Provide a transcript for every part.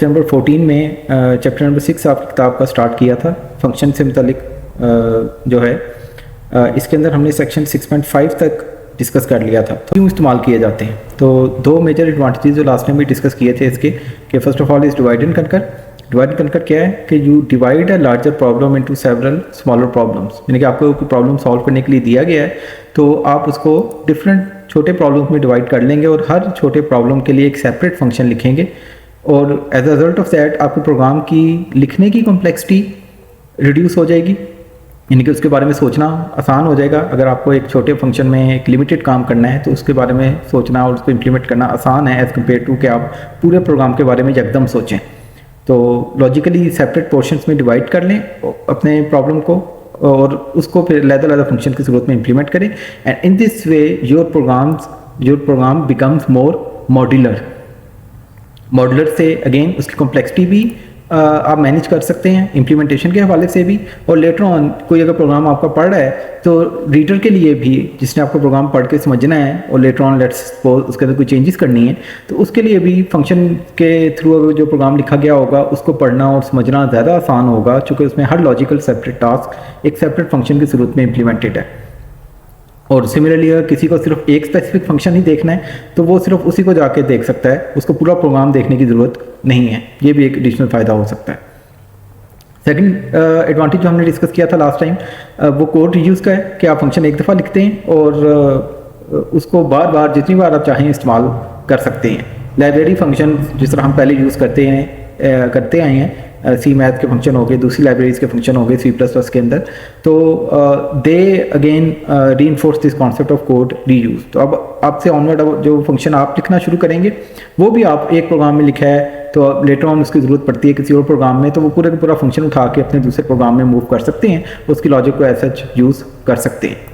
Lecture number 14 में chapter number 6 आपकी किताब का स्टार्ट किया था फंक्शन से मुतालिक जो है इसके अंदर हमने सेक्शन 6.5 तक डिस्कस कर लिया था। तो क्यों इस्तेमाल किए जाते हैं, तो दो मेजर एडवांटेजेस जो लास्ट टाइम भी डिस्कस किए थे इसके कि first of all is divide and conquer. Divide and conquer क्या है कि you divide a larger problem into several smaller problems, यानी कि आपको कोई प्रॉब्लम सॉल्व करने के लिए दिया गया है तो आप उसको डिफरेंट छोटे प्रॉब्लम्स में डिवाइड कर लेंगे और हर छोटे प्रॉब्लम के लिए एक सेपरेट फंक्शन लिखेंगे और as a result of that आपके प्रोग्राम की लिखने की कॉम्प्लेक्सिटी रिड्यूस हो जाएगी, यानी कि उसके बारे में सोचना आसान हो जाएगा। अगर आपको एक छोटे फंक्शन में एक लिमिटेड काम करना है तो उसके बारे में सोचना और उसको इम्प्लीमेंट करना आसान है एज़ कम्पेयर टू कि आप पूरे प्रोग्राम के बारे में एकदम सोचें। तो लॉजिकली सेपरेट पोर्शंस में डिवाइड कर लें अपने प्रॉब्लम को और उसको फिर अलग फंक्शन की सूरत में इम्प्लीमेंट करें and in this way your program becomes more modular. Modular से अगेन उसकी कॉम्प्लेक्सिटी भी आप मैनेज कर सकते हैं इम्प्लीमेंटेशन के हवाले से भी, और लेटर ऑन कोई अगर प्रोग्राम आपका पढ़ रहा है तो रीडर के लिए भी जिसने आपका प्रोग्राम पढ़ के समझना है और लेटर ऑन लेट्स सपोज उसके अंदर कोई चेंजेस करनी है तो उसके लिए भी फंक्शन के थ्रू जो प्रोग्राम लिखा गया होगा उसको पढ़ना और समझना ज़्यादा आसान होगा, चूँकि उसमें हर लॉजिकल सेपरेट टास्क एक सेपरेट फंक्शन की सूरत में इम्प्लीमेंटेड है। और सिमिलरली अगर किसी को सिर्फ एक स्पेसिफिक फंक्शन ही देखना है तो वो सिर्फ उसी को जाके देख सकता है, उसको पूरा प्रोग्राम देखने की ज़रूरत नहीं है। ये भी एक एडिशनल फ़ायदा हो सकता है। सेकंड एडवांटेज जो हमने डिस्कस किया था लास्ट टाइम वो कोड रीयूज़ का है कि आप फंक्शन एक दफ़ा लिखते हैं और उसको बार बार जितनी बार आप चाहें इस्तेमाल कर सकते हैं। लाइब्रेरी फंक्शन जिस तरह हम पहले यूज़ करते आए हैं, सी मैथ के फंक्शन हो गए, दूसरी लाइब्रेरीज के फंक्शन हो गए C++ के अंदर, तो they again reinforce this concept of code reuse. तो अब आपसे ऑनवर्ड जो फंक्शन आप लिखना शुरू करेंगे वो भी आप एक प्रोग्राम में लिखा है तो लेटर ऑन उसकी ज़रूरत पड़ती है किसी और प्रोग्राम में तो वो पूरे का पूरा फंक्शन उठा के अपने दूसरे प्रोग्राम में मूव कर सकते हैं, उसकी लॉजिक को एज सच यूज़ कर सकते हैं।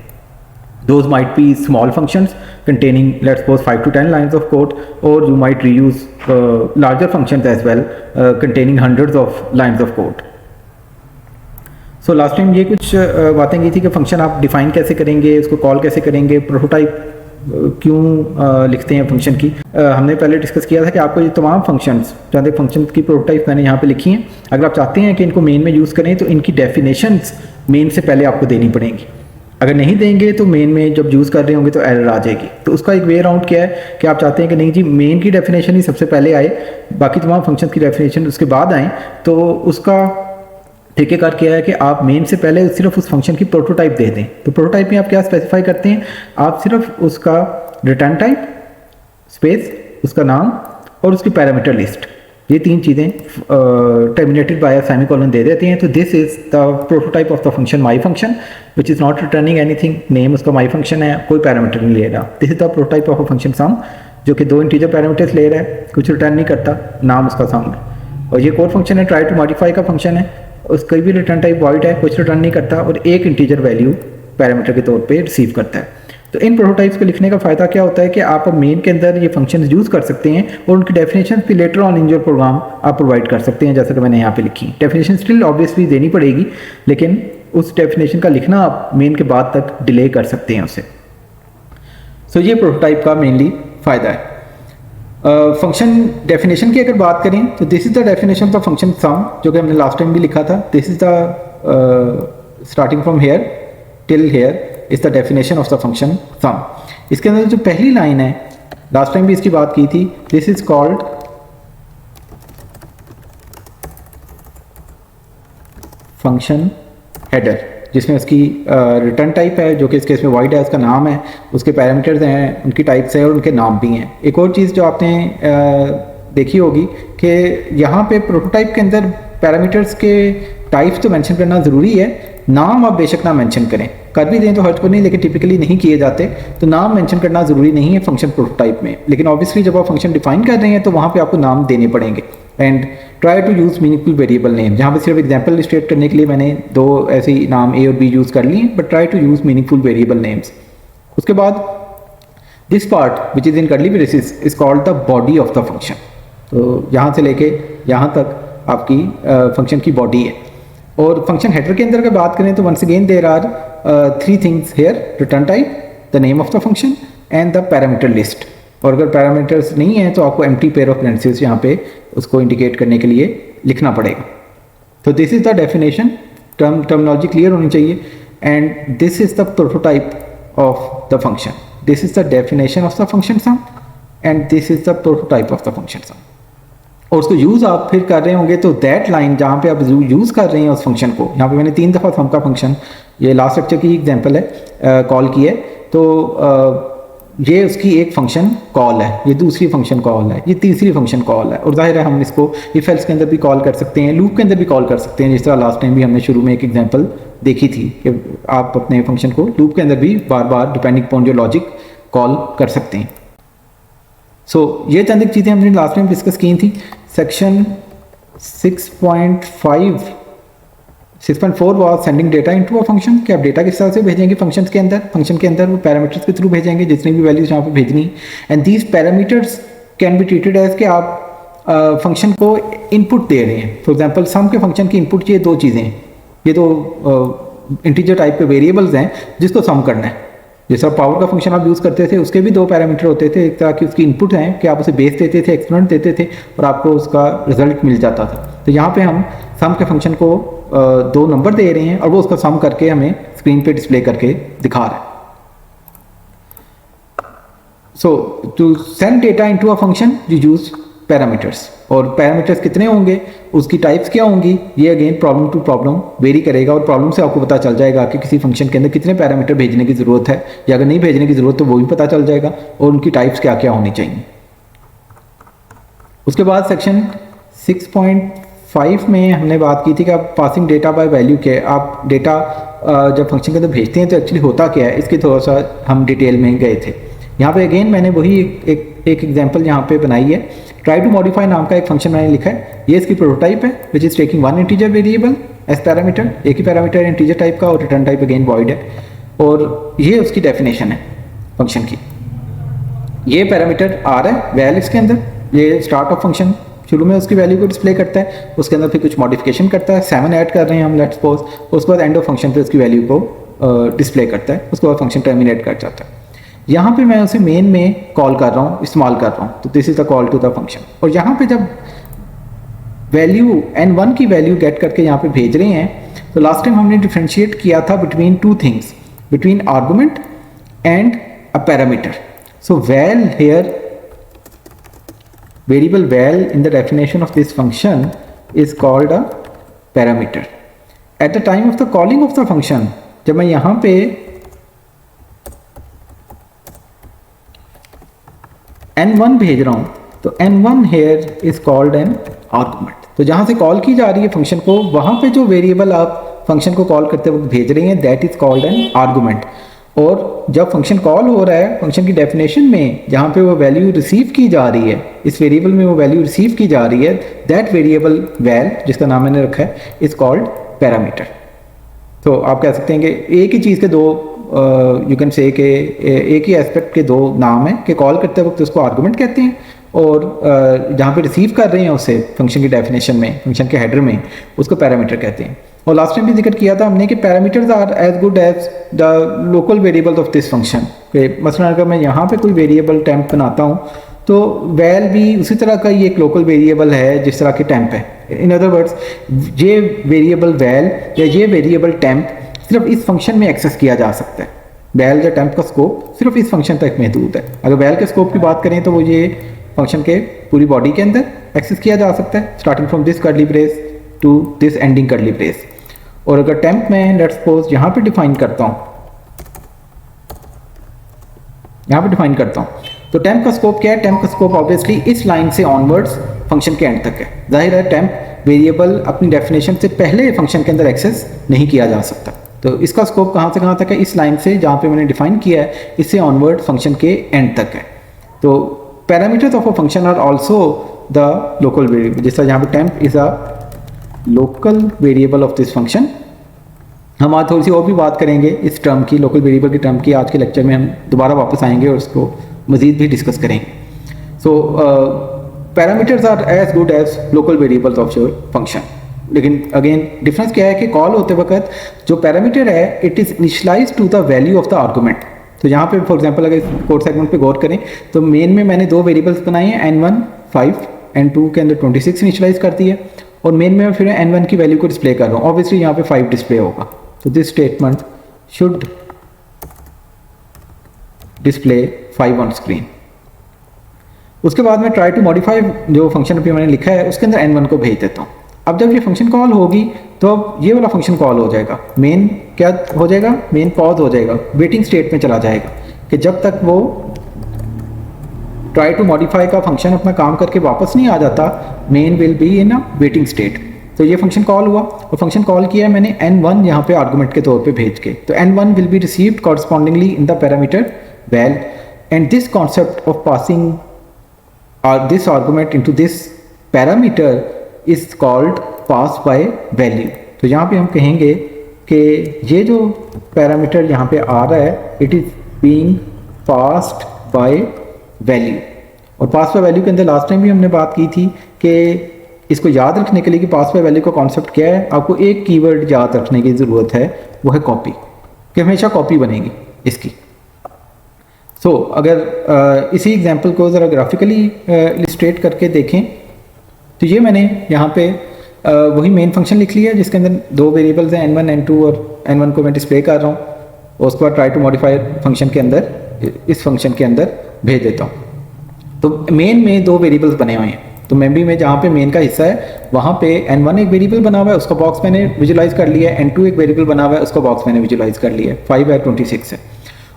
Those might be small functions containing let's suppose 5 to 10 lines of code, or you might reuse larger functions as well containing hundreds of lines of code. So last time ये कुछ बातें की थी कि function आप डिफाइन कैसे करेंगे, उसको कॉल कैसे करेंगे, प्रोटोटाइप क्यों लिखते हैं फंक्शन की। हमने पहले डिस्कस किया था कि आपको ये तमाम फंक्शंस जहाँ तक फंक्शन की प्रोटोटाइप मैंने यहाँ पे लिखी हैं, अगर आप चाहते हैं कि इनको मेन में यूज़ करें तो इनकी डेफिनेशंस मेन से पहले आपको देनी पड़ेंगी। अगर नहीं देंगे तो मेन में जब यूज़ कर रहे होंगे तो एरर आ जाएगी। तो उसका एक वे अराउंड क्या है कि आप चाहते हैं कि नहीं जी मेन की डेफिनेशन ही सबसे पहले आए, बाकी तमाम फंक्शन की डेफिनेशन उसके बाद आए। तो उसका तरीक़ेकार क्या है कि आप मेन से पहले सिर्फ उस फंक्शन की प्रोटोटाइप दे दें। तो प्रोटोटाइप में आप क्या स्पेसिफाई करते हैं, आप सिर्फ उसका रिटर्न टाइप स्पेस उसका नाम और उसकी पैरामीटर लिस्ट, ये तीन चीज़ें टर्मिनेटेड बाय सेमीकोलन दे देते हैं। तो this is the prototype of the function my function which is not returning anything, name उसका माई फंक्शन है, कोई पैरामीटर नहीं ले रहा। This is the prototype of a function sum जो कि 2 इंटीजर पैरामीटर्स ले रहा है, कुछ रिटर्न नहीं करता, नाम उसका सम है। और ये कोर फंक्शन है ट्राई टू मॉडिफाई का फंक्शन है, उसका भी रिटर्न टाइप वॉइड है, कुछ रिटर्न नहीं करता और एक इंटीजर वैल्यू पैरामीटर के तौर पर रिसीव करता है। तो इन प्रोटोटाइप्स को लिखने का फ़ायदा क्या होता है कि आप मेन के अंदर ये फंक्शन यूज़ कर सकते हैं और उनकी डेफिनेशन भी later on in your program आप प्रोवाइड कर सकते हैं, जैसा कि मैंने यहाँ पे लिखी। डेफिनेशन स्टिल ऑब्वियसली देनी पड़ेगी लेकिन उस डेफिनेशन का लिखना आप मेन के बाद तक डिले कर सकते हैं उसे। सो ये प्रोटोटाइप का मेनली फ़ायदा है। फंक्शन डेफिनेशन की अगर बात करें तो this is the definition of function sum जो कि हमने लास्ट टाइम भी लिखा था। This is the starting from here till here is the definition of the function sum. इसके अंदर जो पहली लाइन है लास्ट टाइम भी इसकी बात की थी, this is called function header, जिसमें उसकी रिटर्न टाइप है जो कि इस केस में वॉइड है, उसका नाम है, उसके पैरामीटर्स हैं, उनकी टाइप्स है और उनके नाम भी हैं। एक और चीज़ जो आपने देखी होगी कि यहाँ पे प्रोटोटाइप के अंदर पैरामीटर्स के टाइप्स तो मेंशन करना ज़रूरी है, नाम आप बेशक ना मेंशन करें, कर भी दें तो हर्ज को नहीं, लेकिन टिपिकली नहीं किए जाते। तो नाम मेंशन करना ज़रूरी नहीं है फंक्शन प्रोटोटाइप में, लेकिन ऑब्वियसली जब आप फंक्शन डिफाइन कर रहे हैं तो वहाँ पे आपको नाम देने पड़ेंगे। And try to use meaningful variable name, जहाँ पे सिर्फ एग्जांपल इलस्ट्रेट करने के लिए मैंने 2 ऐसे ही नाम ए और बी यूज़ कर लिए, but try to use meaningful variable names. उसके बाद this part which is in curly braces is called the body of the function. तो यहाँ से लेके यहाँ तक आपकी फंक्शन की बॉडी है। और फंक्शन हेडर के अंदर अगर बात करें तो once again there are 3 things here, return type, the name of the function and the parameter list. और अगर पैरामीटर्स नहीं है तो आपको एम्प्टी पेयर ऑफ पेरेंथेसिस यहाँ पे उसको इंडिकेट करने के लिए लिखना पड़ेगा। तो this is the definition, terminology clear होनी चाहिए। And this is the prototype of the function, this is the definition of the function sum and this is the prototype of the function sum. और उसको use आप फिर कर रहे होंगे तो दैट लाइन जहाँ पे आप यूज़ कर रहे हैं उस फंक्शन को, यहाँ पे मैंने 3 दफ़ा सम का फंक्शन, ये लास्ट लेक्चर की एग्जांपल है, कॉल की है। तो ये उसकी एक फंक्शन कॉल है, ये दूसरी फंक्शन कॉल है, ये तीसरी फंक्शन कॉल है। और जाहिर है हम इसको इफ एल्स के अंदर भी कॉल कर सकते हैं, लूप के अंदर भी कॉल कर सकते हैं, जिस तरह लास्ट टाइम भी हमने शुरू में एक एग्जांपल देखी थी कि आप अपने फंक्शन को लूप के अंदर भी बार बार depending upon your logic call कर सकते हैं। सो ये चंद एक चीज़ें हमने लास्ट टाइम डिस्कस की थी। Section 6.4 was sending data into a function, कि आप डेटा किस तरह से भेजेंगे फंक्शन के अंदर वो पैरामीटर्स के थ्रू भेजेंगे जितनी भी वैल्यूज यहाँ पे भेजनी। And these parameters can be treated as कि आप फंक्शन को इनपुट दे रहे हैं। फॉर एग्जांपल सम के फंक्शन की इनपुट ये 2 चीज़ें हैं, ये 2 इंटीजर टाइप के वेरिएबल्स हैं जिसको सम करना है। जैसा पावर का फंक्शन आप यूज़ करते थे उसके भी 2 पैरामीटर होते थे, एक तरह की उसकी इनपुट हैं कि आप उसे बेस देते थे, एक्सपोनेंट देते थे और आपको उसका रिजल्ट मिल जाता था। तो यहाँ पे हम सम के फंक्शन को 2 नंबर दे रहे हैं और वो उसका सम करके हमें स्क्रीन पे डिस्प्ले करके दिखा रहा है। So to send data into a function you use parameters, और पैरामीटर्स कितने होंगे, उसकी टाइप्स क्या होंगी, ये again problem to problem vary करेगा और प्रॉब्लम से आपको पता चल जाएगा कि किसी फंक्शन के अंदर कितने पैरामीटर भेजने की ज़रूरत है, या अगर नहीं भेजने की ज़रूरत तो वो भी पता चल जाएगा, और उनकी टाइप्स क्या क्या होनी चाहिए। उसके बाद सेक्शन 6.5 में हमने बात की थी कि आप पासिंग डेटा बाय वैल्यू के, आप डेटा जब फंक्शन के अंदर भेजते हैं तो एक्चुअली होता क्या है, इसकी थोड़ा सा हम डिटेल में गए थे। यहाँ पे अगेन मैंने वही एक एग्जांपल यहाँ पे बनाई है। ट्राई टू मॉडिफाई नाम का एक फंक्शन मैंने लिखा है, ये इसकी प्रोटोटाइप है, which is taking 1 integer variable as parameter, एक ही पैरामीटर इंटीजर टाइप का और रिटर्न टाइप अगेन वॉइड है, और ये उसकी डेफिनेशन है फंक्शन की। ये पैरामीटर आर है वैल इसके अंदर, ये स्टार्ट ऑफ फंक्शन शुरू में उसकी वैल्यू को डिस्प्ले करता है, उसके अंदर फिर कुछ मॉडिफिकेशन करता है, 7 ऐड कर रहे हैं हम लेट्स सपोज, उसके बाद एंड ऑफ फंक्शन पे उसकी वैल्यू को डिस्प्ले करता है, उसके बाद फंक्शन टर्मिनेट कर जाता है। यहाँ पे मैं उसे मेन में कॉल कर रहा हूँ, इस्तेमाल कर रहा हूँ, तो this is the call to the function. और यहाँ पे जब वैल्यू n1 की वैल्यू गेट करके यहाँ पे भेज रहे हैं, तो लास्ट टाइम हमने डिफ्रेंशिएट किया था between 2 things, between argument and a parameter. So val here, variable val in the definition of this function is called a parameter. At the time of the calling of the function, जब मैं यहाँ पे n1 भेज रहा हूँ तो n1 here is called an argument. तो जहाँ से कॉल की जा रही है फंक्शन को, वहाँ पे जो वेरिएबल आप फंक्शन को कॉल करते वक्त भेज रहे हैं that is called an argument. और जब फंक्शन कॉल हो रहा है फंक्शन की डेफिनेशन में, जहाँ पे वो वैल्यू रिसीव की जा रही है, इस वेरिएबल में वो वैल्यू रिसीव की जा रही है, दैट वेरिएबल वैल जिसका नाम मैंने रखा है इज कॉल्ड पैरामीटर। तो आप कह सकते हैं कि एक ही चीज़ के 2 यू कैन से के एक ही एस्पेक्ट के 2 नाम हैं, कि कॉल करते वक्त उसको आर्गुमेंट कहते हैं और जहाँ पे रिसीव कर रहे हैं उसे फंक्शन की डेफिनेशन में, फंक्शन के हेडर में, उसको पैरामीटर कहते हैं। और लास्ट टाइम भी जिक्र किया था हमने कि parameters are as good as the local variables of this function. मसलन अगर मैं यहाँ पे कोई वेरिएबल टेम्प बनाता हूँ तो वैल भी उसी तरह का ये एक लोकल वेरिएबल है जिस तरह की टेम्प है। इन अदर वर्ड्स ये वेरिएबल वैल या ये वेरिएबल टेम्प सिर्फ इस फंक्शन में एक्सेस किया जा सकता है। वैल या टेम्प का स्कोप सिर्फ इस फंक्शन तक महदूद है। अगर वैल के स्कोप की बात करें तो वो ये फंक्शन के पूरी बॉडी के अंदर एक्सेस किया जा सकता है, starting from this curly brace to this ending curly brace. और अगर टेम्प में लेट्स सपोज यहाँ पे डिफाइन करता हूँ, यहाँ पे डिफाइन करता हूँ, तो टेम्प का स्कोप क्या है? टेम्प का स्कोप ऑब्वियसली इस लाइन से ऑनवर्ड्स फंक्शन के एंड तक है। जाहिर है टेम्प वेरिएबल अपनी डेफिनेशन से पहले फंक्शन के अंदर एक्सेस नहीं किया जा सकता। तो इसका स्कोप कहाँ से कहाँ तक है? इस लाइन से जहाँ पे मैंने डिफाइन किया है, इससे ऑनवर्ड फंक्शन के एंड तक है। तो parameters of a function are also the local variable. जैसा यहाँ पे temp is a local variable of this function. हम आज थोड़ी सी और भी बात करेंगे इस टर्म की, लोकल वेरिएबल की टर्म की। आज के लेक्चर में हम दोबारा वापस आएंगे और उसको मजीद भी डिस्कस करेंगे। So parameters are as good as local variables of your function. लेकिन अगेन डिफरेंस क्या है कि कॉल होते वक्त जो पैरामीटर है it is initialize to the value of the argument. तो यहाँ पे फॉर एग्जांपल अगर कोड सेगमेंट पे गौर करें तो मेन में मैंने दो वेरिएबल्स बनाए हैं, n1 5, n2 के अंदर 26 इनिशियलाइज कर दिया और मेन में फिर n1 की वैल्यू को डिस्प्ले कर रहा हूँ। ऑब्वियसली यहाँ पे 5 डिस्प्ले होगा, तो this statement should display 5 on screen. उसके बाद में ट्राई टू मॉडिफाई जो फंक्शन अभी मैंने लिखा है उसके अंदर n1 को भेज देता हूँ। अब जब ये फंक्शन कॉल होगी तो अब ये वाला फंक्शन कॉल हो जाएगा, मेन क्या हो जाएगा, मेन पॉज हो जाएगा, वेटिंग स्टेट में चला जाएगा कि जब तक वो ट्राई टू मॉडिफाई का फंक्शन अपना काम करके वापस नहीं आ जाता, men will be in a waiting state. तो ये फंक्शन कॉल हुआ और फंक्शन कॉल किया मैंने n1 यहाँ पे आर्गुमेंट के तौर पे भेज के, तो n1 will be received correspondingly in the parameter val, and this concept of passing this argument into this parameter is called pass by value। तो यहाँ पे हम कहेंगे कि ये जो पैरामीटर यहाँ पे आ रहा है it is being passed by value. और पास बाय वैल्यू के अंदर लास्ट टाइम भी हमने बात की थी कि इसको याद रखने के लिए कि पास बाय वैल्यू का कॉन्सेप्ट क्या है, आपको एक कीवर्ड याद रखने की ज़रूरत है, वो है कॉपी, कि हमेशा कॉपी बनेगी इसकी। अगर इसी एग्जांपल को ज़रा ग्राफिकली इलिस्ट्रेट करके देखें तो ये मैंने यहाँ पे वही मेन फंक्शन लिख लिया है जिसके अंदर दो वेरिएबल्स हैं n1 n2 और n1 को मैं डिस्प्ले कर रहा हूँ और उसके बाद ट्राई टू मॉडिफाई फंक्शन के अंदर इस फंक्शन के अंदर भेज देता हूँ। तो मेन में दो वेरिएबल्स बने हुए हैं, तो मेमोरी में जहाँ पे मेन का हिस्सा है वहाँ पे n1 एक वेरिएबल बना हुआ है, उसका बॉक्स मैंने विजुलाइज कर लिया है, n2 एक वेरिएबल बना हुआ है, उसका बॉक्स मैंने विजुलाइज कर लिया है, 5 है 26 है।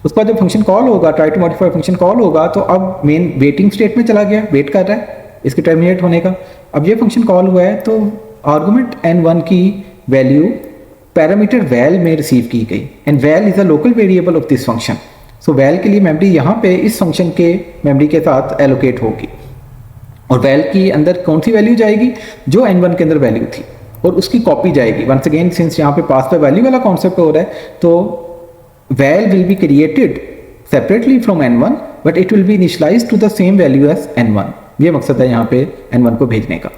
उसके बाद जब फंक्शन कॉल होगा, try to modify function call होगा, तो अब मेन वेटिंग स्टेट में चला गया, वेट कर रहा है इसके टर्मिनेट होने का। अब ये फंक्शन कॉल हुआ है तो आर्गुमेंट n1 की वैल्यू पैरामीटर वैल में रिसीव की गई and val is a local variable of this function. So val के लिए मेमोरी यहाँ पे इस फंक्शन के मेमोरी के साथ एलोकेट होगी और वैल की अंदर कौन सी वैल्यू जाएगी, जो n1 के अंदर वैल्यू थी और उसकी कॉपी जाएगी। वंस अगेन सिंस यहाँ पे पास बाय वैल्यू वाला कॉन्सेप्ट हो रहा है तो val will be created separately from n1 but it will be initialized to the same value as n1। ये मकसद है यहाँ पे n1 को भेजने का।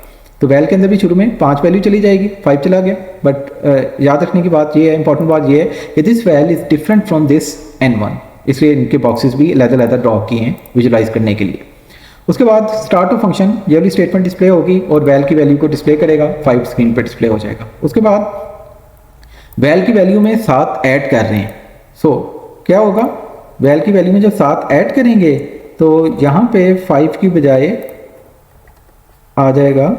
तो val के अंदर भी शुरू में 5 वैल्यू चली जाएगी, 5 चला गया, बट याद रखने की बात ये है, इंपॉर्टेंट बात ये है कि this val is different from this n1, इसलिए इनके बॉक्सेस भी अलग-अलग ड्रॉ किए हैं विजुलाइज करने के लिए। उसके बाद स्टार्ट ऑफ फंक्शन ये वाली स्टेटमेंट डिस्प्ले होगी और वैल की वैल्यू को डिस्प्ले करेगा, 5 स्क्रीन पर डिस्प्ले हो जाएगा। उसके बाद वैल की वैल्यू में 7 ऐड कर रहे हैं, क्या होगा, वैल की वैल्यू में जब 7 ऐड करेंगे तो यहाँ पे 5 की बजाय आ जाएगा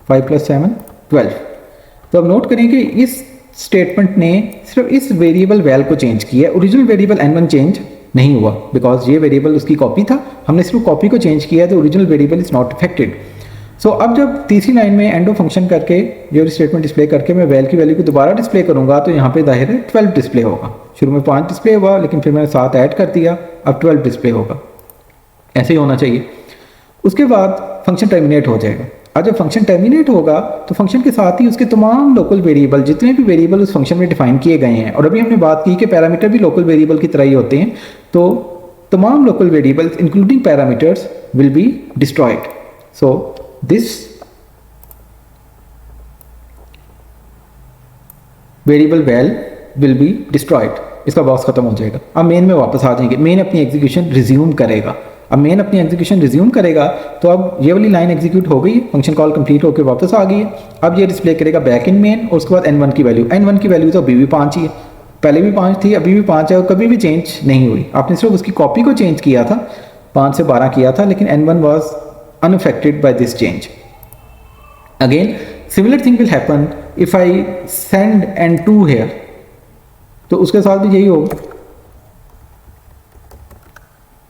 5 + 7 12। तो अब नोट करें कि इस स्टेटमेंट ने सिर्फ इस वेरिएबल वैल को चेंज किया, ओरिजिनल वेरिएबल n1 चेंज नहीं हुआ बिकॉज ये वेरिएबल उसकी कॉपी था, हमने सिर्फ कॉपी को चेंज किया तो original variable is not affected. So अब जब तीसरी लाइन में एंड ऑफ फंक्शन करके ये स्टेटमेंट डिस्प्ले करके मैं वैल की वैल्यू को दोबारा डिस्प्ले करूंगा तो यहाँ पे जाहिर है 12 डिस्प्ले होगा। शुरू में 5 डिस्प्ले हुआ लेकिन फिर मैंने 7 ऐड कर दिया, अब 12 डिस्प्ले होगा, ऐसे ही होना चाहिए। उसके बाद फंक्शन टर्मिनेट हो जाएगा। अब जब फंक्शन टर्मिनेट होगा तो फंक्शन के साथ ही उसके तमाम लोकल वेरिएबल, जितने भी वेरिएबल उस फंक्शन में डिफाइन किए गए हैं, और अभी हमने बात की कि पैरामीटर भी लोकल वेरिएबल की तरह ही होते हैं, तो तमाम local variables including parameters will be destroyed. So this variable val will be destroyed, इसका बॉक्स खत्म हो जाएगा। अब मेन में वापस आ जाएंगे, मेन अपनी एग्जीक्यूशन रिज्यूम करेगा। अब मेन अपनी एग्जीक्यूशन रिज्यूम करेगा तो अब ये वाली लाइन एग्जीक्यूट हो गई, फंक्शन कॉल कंप्लीट होकर वापस आ गई है। अब ये डिस्प्ले करेगा बैक इन मेन और उसके बाद n1 की वैल्यू, n1 की वैल्यू तो अभी भी 5 ही है, पहले भी 5 थी, अभी भी 5 है और कभी भी चेंज नहीं हुई। आपने सिर्फ उसकी कॉपी को चेंज किया था, 5 से 12 किया था, लेकिन n1 was unaffected by this change. Again, similar thing will happen if I send n2 here, तो उसके साथ भी यही होगा।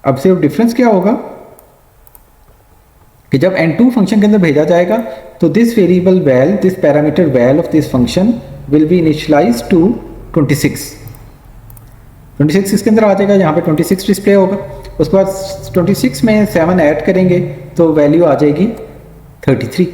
अब सिर्फ डिफरेंस क्या होगा कि जब n2 फंक्शन के अंदर भेजा जाएगा तो this variable val, this parameter val of this function will be initialised to 26। 26 इसके अंदर आ जाएगा, यहाँ पे 26 डिस्प्ले होगा। उसके बाद 26 में 7 ऐड करेंगे तो वैल्यू आ जाएगी 33।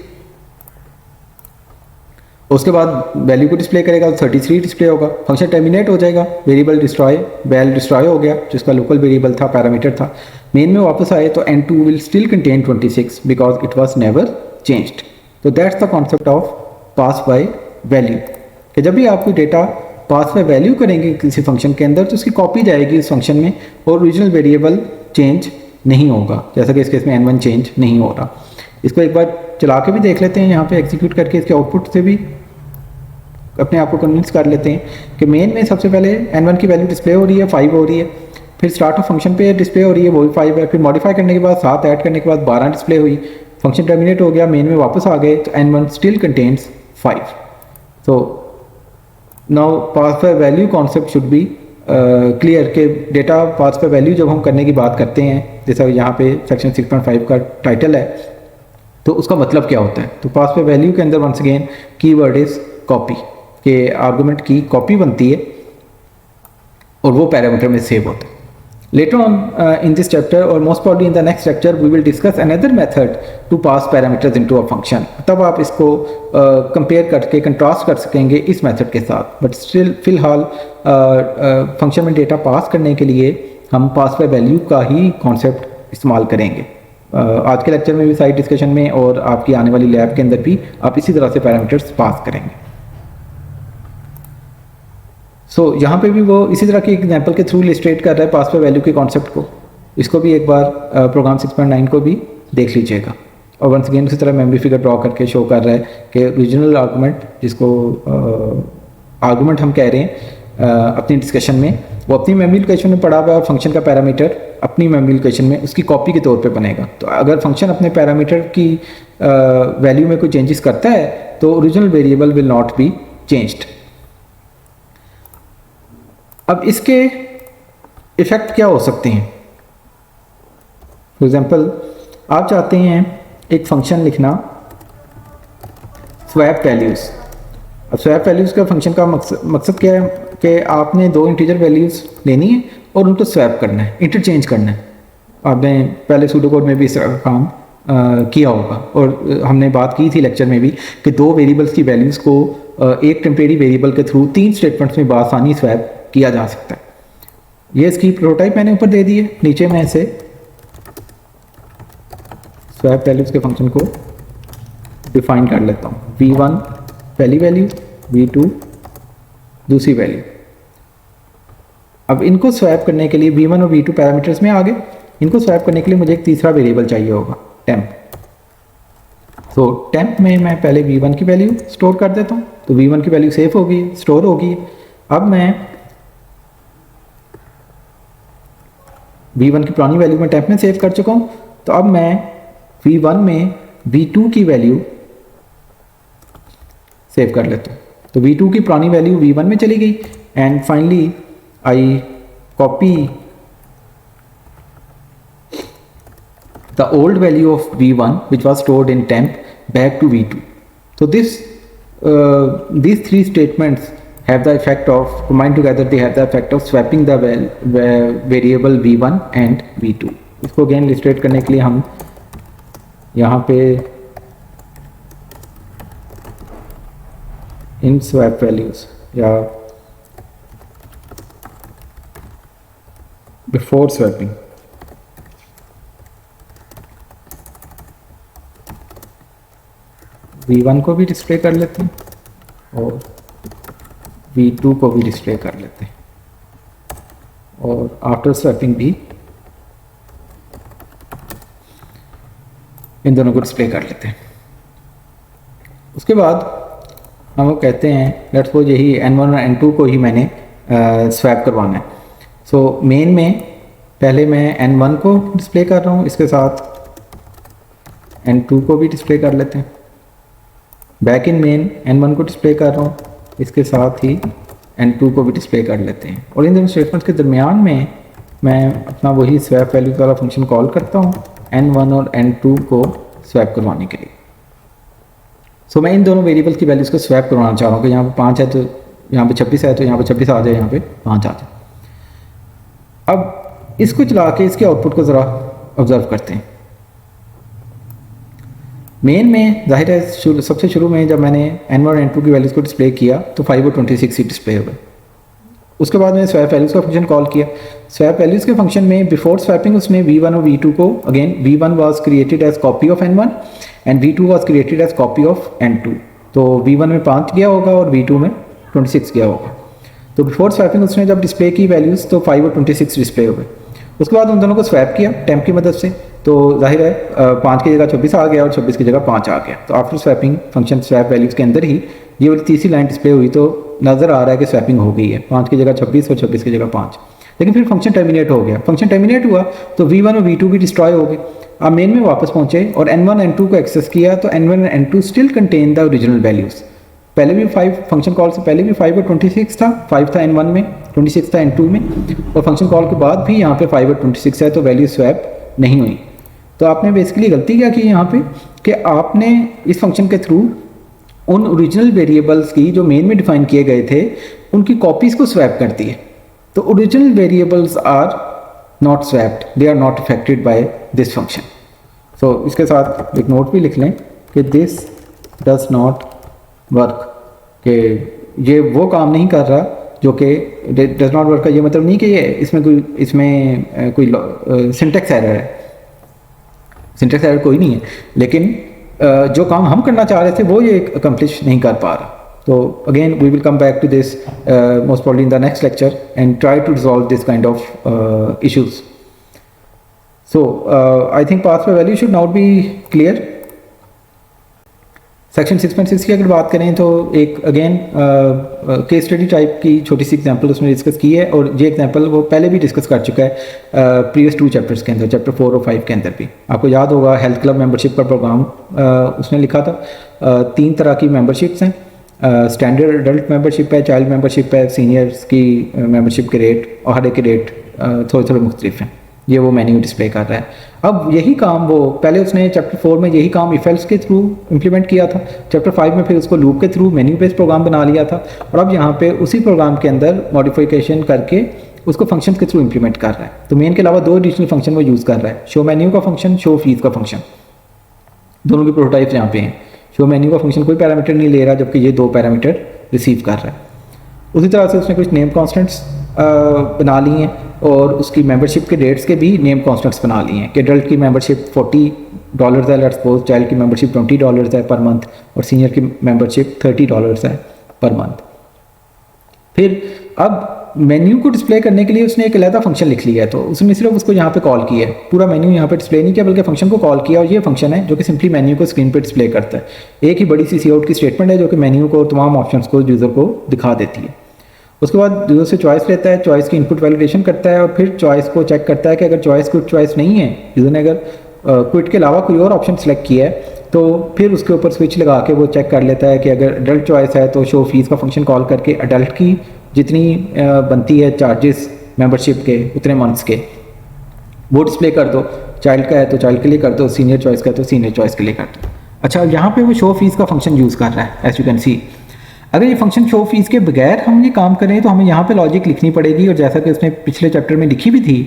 उसके बाद वैल्यू को डिस्प्ले करेगा तो 33 डिस्प्ले होगा, फंक्शन टर्मिनेट हो जाएगा, वेरिएबल डिस्ट्रॉय, वैल डिस्ट्रॉय हो गया जिसका लोकल वेरिएबल था, पैरामीटर था। मेन में वापस आए तो n2 will still contain 26 because it was never changed. तो that's the concept of pass by value, कि जब भी आप कोई डेटा पास में वैल्यू करेंगे किसी फंक्शन के अंदर तो उसकी कॉपी जाएगी उस फंक्शन में और ओरिजिनल वेरिएबल चेंज नहीं होगा, जैसा कि इस केस में n1 चेंज नहीं हो रहा। इसको एक बार चला के भी देख लेते हैं, यहाँ पे एग्जीक्यूट करके इसके आउटपुट से भी अपने आप को कन्विंस कर लेते हैं कि मेन में सबसे पहले n1 की वैल्यू डिस्प्ले हो रही है 5 हो रही है, फिर स्टार्ट ऑफ फंक्शन पे डिस्प्ले हो रही है वो भी 5 है, फिर मॉडिफाई करने के बाद 7 ऐड करने के बाद 12 डिस्प्ले हुई, फंक्शन टर्मिनेट हो गया, मेन में वापस आ गए तो n1 स्टिल कंटेन्स 5। तो now pass by value concept should be clear के डेटा पास बाय वैल्यू जब हम करने की बात करते हैं, जैसा यहाँ पे सेक्शन 6.5 का टाइटल है, तो उसका मतलब क्या होता है। तो पास बाय वैल्यू के अंदर once again keyword is copy, के आर्गुमेंट की कॉपी बनती है और वो पैरामीटर में सेव होता है। Later on in this chapter or most probably in the next lecture we will discuss another method to pass parameters into a function। तब आप इसको कंपेयर करके कंट्रास्ट कर सकेंगे इस मेथड के साथ, बट स्टिल फिलहाल फंक्शन में डेटा पास करने के लिए हम पास बाय वैल्यू का ही कॉन्सेप्ट इस्तेमाल करेंगे। आज के लेक्चर में भी साइड डिस्कशन में और आपकी आने वाली लैब के अंदर भी आप इसी तरह से पैरामीटर्स पास करेंगे। सो यहाँ पे भी वो इसी तरह के एग्जांपल के थ्रू इलस्ट्रेट कर रहा है पास बाय वैल्यू के कॉन्सेप्ट को। इसको भी एक बार प्रोग्राम 6.9 को भी देख लीजिएगा। और वंस अगेन उसी तरह मेमोरी फिगर ड्रॉ करके शो कर रहा है कि ओरिजिनल आर्गूमेंट, जिसको आर्गूमेंट हम कह रहे हैं अपनी डिस्कशन में, वो अपनी मेमोरी लोकेशन में पड़ा हुआ फंक्शन का पैरामीटर अपनी मेमोरी लोकेशन में उसकी कॉपी के तौर पे बनेगा। तो अगर फंक्शन अपने पैरामीटर की वैल्यू में कोई चेंजेस करता है तो original variable will not be changed. अब इसके इफ़ेक्ट क्या हो सकते हैं। फॉर एग्जांपल आप चाहते हैं एक फंक्शन लिखना स्वैप वैल्यूज़। अब स्वैप वैल्यूज़ का फंक्शन का मकसद क्या है कि आपने दो इंटीजर वैल्यूज़ लेनी है और उनको स्वैप करना है, इंटरचेंज करना है। आपने पहले सूडो कोड में भी इस काम किया होगा और हमने बात की थी लेक्चर में भी कि दो वेरिएबल्स की वैल्यूज़ को एक टेम्परेरी वेरिएबल के थ्रू 3 स्टेटमेंट्स में बआसानी स्वैप किया जा सकता है। ये इसकी प्रोटोटाइप मैंने ऊपर दे दी है, नीचे मैं इसे स्वैप वैल्यूज़ के फंक्शन को डिफाइन कर लेता हूँ। v1 पहली वैल्यू, v2 दूसरी वैल्यू। अब इनको स्वैप करने के लिए v1 और v2 पैरामीटर्स में आ गए, इनको स्वैप करने के लिए मुझे एक तीसरा वेरिएबल चाहिए होगा टेम्प। तो टेम्प में मैं पहले v1 की वैल्यू स्टोर कर देता हूँ, तो v1 की वैल्यू सेव होगी, स्टोर होगी। अब मैं v1 की पुरानी वैल्यू में टेम्प में सेव कर चुका हूँ, तो अब मैं v1 में v2 की वैल्यू सेव कर लेता हूँ। तो v2 की पुरानी वैल्यू v1 में चली गई and finally I copy the old value of v1 which was stored in temp back to v2. So these three statements have the effect of combined together, they have the effect of swapping the variable v1 and v2. इसको again illustrate करने के लिए हम यहाँ पे इन swap values या before swapping v1 को भी डिस्प्ले कर लेते हैं और v2 को भी डिस्प्ले कर लेते हैं और आफ्टर स्वैपिंग भी इन दोनों को डिस्प्ले कर लेते हैं। उसके बाद हम वो कहते हैं लेट्स सपोज यही n1 और n2 को ही मैंने स्वैप करवाना है। सो मेन में पहले मैं n1 को डिस्प्ले कर रहा हूँ, इसके साथ n2 को भी डिस्प्ले कर लेते हैं। बैक इन मेन n1 को डिस्प्ले कर रहा हूँ, इसके साथ ही n2 को भी डिस्प्ले कर लेते हैं। और इन दोनों स्टेटमेंट्स के दरमियान में मैं अपना वही स्वैप वैल्यू वाला फंक्शन कॉल करता हूँ n1 और n2 को स्वैप करवाने के लिए। सो मैं इन दोनों वेरिएबल्स की वैल्यूज़ को स्वैप करवाना चाह रहा हूँ कि यहाँ पे 5 है तो यहाँ पे 26 है, तो यहाँ पे 26 आ जाए, यहाँ पे 5 आ जाए। अब इसको चला के इसके आउटपुट को ज़रा ऑब्जर्व करते हैं। मेन में जाहिर है सबसे शुरू में जब मैंने n1 और n2 की वैल्यूज़ को डिस्प्ले किया तो 5 और 26 ही डिस्प्ले हो गए। उसके बाद मैंने स्वैप वैल्यूज़ का फंक्शन कॉल किया। स्वैप वैल्यूज़ के फंक्शन में बिफोर स्वैपिंग उसने v1 और v2 को again v1 was created as copy of n1 and v2 was created as copy of n2। तो v1 में 5 गया होगा और v2 में 26 गया होगा। तो बिफोर स्वैपिंग उसने जब डिस्प्ले की वैल्यूज़ तो 5 और 26 डिस्प्ले हो गए। उसके बाद उन दोनों को स्वैप किया टेम्प की मदद से, तो जाहिर है 5 की जगह 24 आ गया और 26 की जगह 5 आ गया। तो after swapping function swap values के अंदर ही ये वाली तीसरी लाइन डिस्प्ले हुई, तो नज़र आ रहा है कि स्वैपिंग हो गई है, 5 की जगह 26 और 26 की जगह 5। लेकिन फिर फंक्शन टर्मिनेट हो गया। फंक्शन टर्मिनेट हुआ तो v1 और v2 भी डिस्ट्रॉय हो गए। आप मेन में वापस पहुंचे और n1 n2 को एक्सेस किया, तो n1 और n2 still contain the original values. पहले भी 5 फंक्शन कॉल से पहले भी 5 और 26 था, 5 था n1 में, 26 था n2 में, और फंक्शन कॉल के बाद भी यहाँ पे 5 और 26 है, तो वैल्यू स्वैप नहीं हुई। तो आपने बेसिकली गलती क्या की यहाँ पे कि आपने इस फंक्शन के थ्रू उन ओरिजिनल वेरिएबल्स की जो मेन में डिफाइन किए गए थे उनकी कॉपीज़ को स्वैप कर दिए। तो original variables are not swapped, they are not affected by this function. So इसके साथ एक नोट भी लिख लें कि दिस डज नॉट वर्क, कि ये वो काम नहीं कर रहा जो कि डज नॉट वर्क का ये मतलब नहीं कि ये इसमें कोई सिंटेक्स एरर है। सिंटेक्स एरर कोई नहीं है, लेकिन जो काम हम करना चाह रहे थे वो ये अकम्प्लिश नहीं कर पा रहा। तो again we will come back to this most probably in the next lecture and try to resolve this kind of issues. So I think pass पे value should not be clear. Section 6.6 की अगर बात करें तो एक again case study type की छोटी सी example उसमें डिस्कस की है, और ये एग्जांपल वो पहले भी डिस्कस कर चुका है प्रीवियस 2 चैप्टर्स के अंदर, चैप्टर 4 और 5 के अंदर भी। आपको याद होगा हेल्थ क्लब मेंबरशिप का प्रोग्राम उसने लिखा था। 3 तरह की मेंबरशिप्स हैं, स्टैंडर्ड अडल्ट मेंबरशिप है, चाइल्ड मेंबरशिप है, सीनियर्स की मेंबरशिप के रेट और हर एक के रेट थोड़े थोड़े मुख्तलिफ हैं। ये वो मेन्यू डिस्प्ले कर रहा है। अब यही काम वो पहले उसने चैप्टर 4 में यही काम इफ एल्स के थ्रू इम्प्लीमेंट किया था, चैप्टर 5 में फिर उसको लूप के थ्रू मेन्यू बेस्ड प्रोग्राम बना लिया था, और अब यहाँ पे उसी प्रोग्राम के अंदर मॉडिफिकेशन करके उसको फंक्शन के थ्रू इम्प्लीमेंट कर रहा है। तो मेन के अलावा 2 एडिशनल फंक्शन वो यूज़ कर रहा है, शो मेन्यू का फंक्शन, शो फीस का फंक्शन। दोनों की प्रोटोटाइप्स यहाँ पे हैं। शो मेन्यू का फंक्शन कोई पैरामीटर नहीं ले रहा, जबकि ये 2 पैरामीटर रिसीव कर रहा है। उसी तरह से उसने कुछ नेम कॉन्स्टेंट्स बना ली हैं, और उसकी मेंबरशिप के रेट्स के भी नेम कॉन्स्टेंट्स बना लिए हैं कि अडल्ट की मेंबरशिप $40 है लेट्स सपोज, चाइल्ड की मेंबरशिप $20 है पर मंथ, और सीनियर की मेंबरशिप $30 है पर मंथ। फिर अब मेन्यू को डिस्प्ले करने के लिए उसने एक अलग फंक्शन लिख लिया है, तो उसने सिर्फ उसको यहाँ पे कॉल किया है, पूरा मेन्यू यहाँ पे डिस्प्ले नहीं किया बल्कि फंक्शन को कॉल किया, और ये फंक्शन है जो कि सिंपली मेन्यू को स्क्रीन पे डिस्प्ले करता है। एक ही बड़ी सी आउट की स्टेटमेंट है जो कि मेन्यू को तमाम ऑप्शंस को यूज़र को दिखा देती है। उसके बाद यूज़र से चॉइस लेता है, चॉइस की इनपुट वैलिडेशन करता है, और फिर चॉइस को चेक करता है कि अगर चॉइस क्विट चॉइस नहीं है, यूज़र ने अगर क्विट के अलावा कोई और ऑप्शन सेलेक्ट किया है, तो फिर उसके ऊपर स्विच लगा के वो चेक कर लेता है कि अगर अडल्ट चॉइस है तो शो फीस का फंक्शन कॉल करके अडल्ट की जितनी बनती है चार्जेस मेंबरशिप के उतने मंथ्स के वो डिस्प्ले कर दो, चाइल्ड का है तो चाइल्ड के लिए कर दो, सीनियर चॉइस का है तो सीनियर चॉइस के लिए कर दो। अच्छा, यहाँ पे वो शो फीस का फंक्शन यूज़ कर रहा है। एज यू कैन सी, अगर ये फंक्शन शो फीस के बगैर हम ये काम करें तो हमें यहाँ पे लॉजिक लिखनी पड़ेगी, और जैसा कि उसने पिछले चैप्टर में लिखी भी थी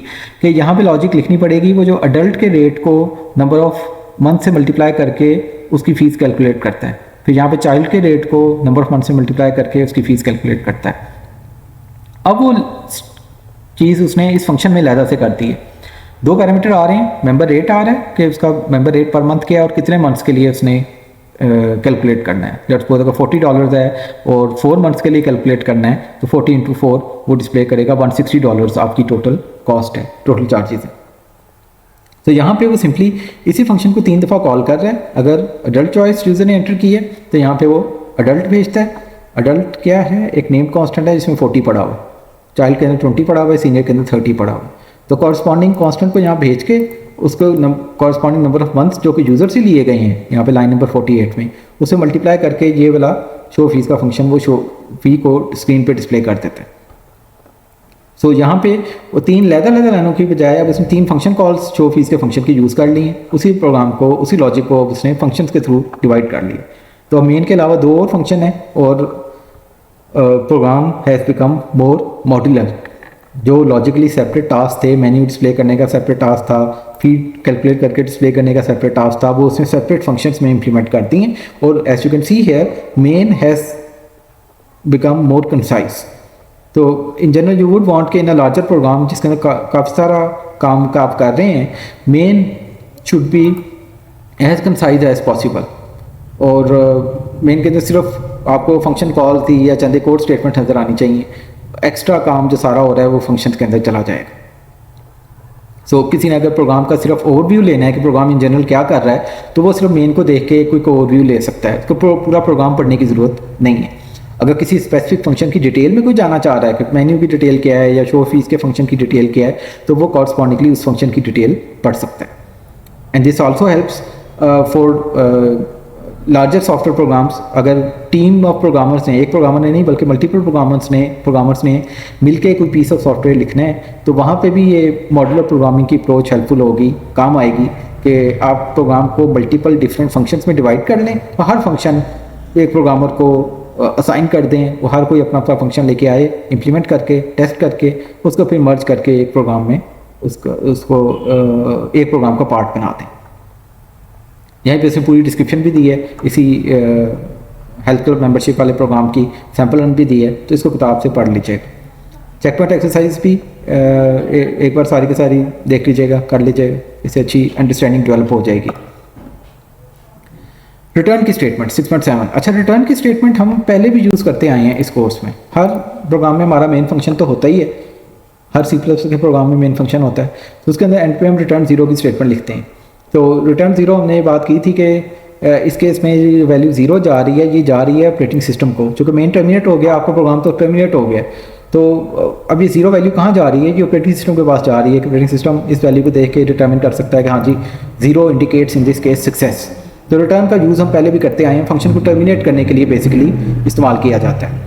कि यहाँ पे लॉजिक लिखनी पड़ेगी, वो जो अडल्ट के रेट को नंबर ऑफ मंथ से मल्टीप्लाई करके उसकी फ़ीस कैलकुलेट करता है, फिर यहाँ पे चाइल्ड के रेट को नंबर ऑफ मंथ से मल्टीप्लाई करके उसकी फ़ीस कैलकुलेट करता है। अब वो चीज़ उसने इस फंक्शन में अलहदा से कर दी है। 2 पैरामीटर आ रहे हैं, मेंबर रेट आ रहा है कि उसका मेंबर रेट पर मंथ क्या है और कितने मंथ्स के लिए उसने कैलकुलेट करना है। लेट्स सपोज अगर $40 है और 4 मंथ्स के लिए कैलकुलेट करना है, तो 40 × 4 वो डिस्प्ले करेगा $160 आपकी टोटल कॉस्ट है, टोटल चार्जेस है। तो यहाँ पे वो सिंपली इसी फंक्शन को 3 दफ़ा कॉल कर रहा है। अगर अडल्ट चॉइस यूज़र ने एंटर की है तो यहाँ पे वो अडल्ट भेजता है। अडल्ट क्या है, एक नेम कॉन्स्टेंट है जिसमें 40 पड़ा हुआ, चाइल्ड के अंदर 20 पड़ा हुआ है, सीनियर के अंदर 30 पड़ा हुआ है। तो कॉरस्पॉन्डिंग कॉन्स्टेंट को यहाँ भेज के उसको कॉरस्पॉन्डिंग नंबर ऑफ मंथ्स जो कि यूज़र से लिए गए हैं यहाँ पे लाइन नंबर 48 में, उसे मल्टीप्लाई करके ये वाला शो फीस का फंक्शन वो शो फी को स्क्रीन पे डिस्प्ले कर देता है। सो यहाँ पे वो 3 लैदा लाइनों की बजाय अब उसने 3 फंक्शन कॉल्स शो फीस के फंक्शन की यूज़ कर ली हैं। उसी प्रोग्राम को, उसी लॉजिक को उसने फंक्शंस के थ्रू डिवाइड कर लिया। तो मेन के अलावा 2 और फंक्शन है, और program has become more modular. जो लॉजिकली सेपरेट टास्क थे, मेन्यू डिस्प्ले करने का सेपरेट टास्क था, फीड कैलकुलेट करके डिस्प्ले करने का सेपरेट टास्क था, वो उसने सेपरेट फंक्शंस में इंप्लीमेंट कर दी हैं। और as you can see here, main has become more concise. तो in general you would want के इन अ लार्जर प्रोग्राम जिसके अंदर काफ़ी सारा काम का आप कर रहे हैं, main should be as concise as possible. और मेन के अंदर सिर्फ आपको फंक्शन कॉल थी या चंदे कोड स्टेटमेंट नज़र आनी चाहिए, एक्स्ट्रा काम जो सारा हो रहा है वो फंक्शन के अंदर चला जाएगा। सो किसी ने अगर प्रोग्राम का सिर्फ ओवरव्यू लेना है कि प्रोग्राम इन जनरल क्या कर रहा है, तो वो सिर्फ मेन को देख के कोई ओवरव्यू ले सकता है, तो पूरा प्रोग्राम पढ़ने की ज़रूरत नहीं है। अगर किसी स्पेसिफिक फंक्शन की डिटेल में कोई जाना चाह रहा है कि मेन्यू की डिटेल क्या है या शो फीस के फंक्शन की डिटेल क्या है, तो वो कॉरस्पॉन्डिंगली उस फंक्शन की डिटेल पढ़ सकता है। And this also helps for larger software programmes. अगर टीम ऑफ प्रोग्रामर्स ने, एक प्रोग्रामर ने नहीं बल्कि मल्टीपल प्रोग्रामर्स ने मिलकर कोई पीस ऑफ सॉफ्टवेयर लिखना है, तो वहाँ पे भी ये मॉड्यूलर प्रोग्रामिंग की अप्रोच हेल्पफुल होगी, काम आएगी कि आप प्रोग्राम को मल्टीपल डिफरेंट फंक्शंस में डिवाइड कर लें और हर फंक्शन एक प्रोग्रामर को असाइन कर दें, वो हर कोई अपना अपना फंक्शन लेके आए, इम्प्लीमेंट करके, टेस्ट करके, उसको फिर मर्ज करके एक प्रोग्राम में उसको एक प्रोग्राम का पार्ट बना दें। यहीं पे इसमें पूरी डिस्क्रिप्शन भी दी है, इसी हेल्थ क्लब मेंबरशिप वाले प्रोग्राम की सैम्पल रन भी दी है, तो इसको किताब से पढ़ लीजिएगा। चेकपॉइंट एक्सरसाइज भी एक बार सारी की सारी देख लीजिएगा, कर लीजिएगा, इससे अच्छी अंडरस्टैंडिंग डेवलप हो जाएगी। रिटर्न की स्टेटमेंट 6.7। अच्छा, रिटर्न की स्टेटमेंट हम पहले भी यूज़ करते आए हैं इस कोर्स में। हर प्रोग्राम में हमारा मेन फंक्शन तो होता ही है, हर C++ के प्रोग्राम में मेन फंक्शन होता है, तो उसके अंदर एंड पे हम रिटर्न 0 की स्टेटमेंट लिखते हैं। तो रिटर्न 0 हमने बात की थी कि इस केस में वैल्यू 0 जा रही है, ये जा रही है ऑपरेटिंग सिस्टम को, चूँकि मेन टर्मिनेट हो गया, आपका प्रोग्राम तो टर्मिनेट हो गया, तो अब ये 0 वैल्यू कहाँ जा रही है, ये ऑपरेटिंग सिस्टम के पास जा रही है कि ऑपरेटिंग सिस्टम इस वैल्यू को देख के डिटरमिन कर सकता है कि हाँ जी 0 indicates in this case success. तो रिटर्न का यूज़ हम पहले भी करते आए हैं, फंक्शन को टर्मिनेट करने के लिए बेसिकली इस्तेमाल किया जाता है।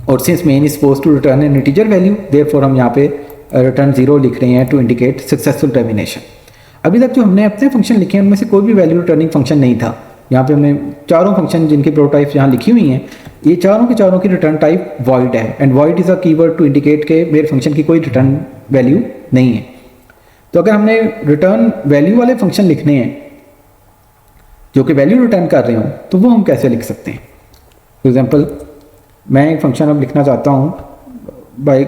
और since main is suppose to return an integer value, therefore हम यहाँ पे रिटर्न 0 लिख रहे हैं टू इंडिकेट सक्सेसफुल टर्मिनेशन। अभी तक जो हमने अपने फंक्शन लिखे हैं उनमें से कोई भी वैल्यू रिटर्निंग फंक्शन नहीं था। यहाँ पे हमने चारों फंक्शन जिनकी प्रोटोटाइप यहाँ लिखी हुई हैं, ये चारों के चारों की रिटर्न टाइप वॉइड है, and void is a keyword to indicate के मेरे फंक्शन की कोई रिटर्न वैल्यू नहीं है। तो अगर हमने रिटर्न वैल्यू वाले फंक्शन लिखने हैं जो कि वैल्यू रिटर्न कर रहे हो, तो वो हम कैसे लिख सकते हैं। फॉर एग्जाम्पल, मैं एक फंक्शन अब लिखना चाहता हूँ by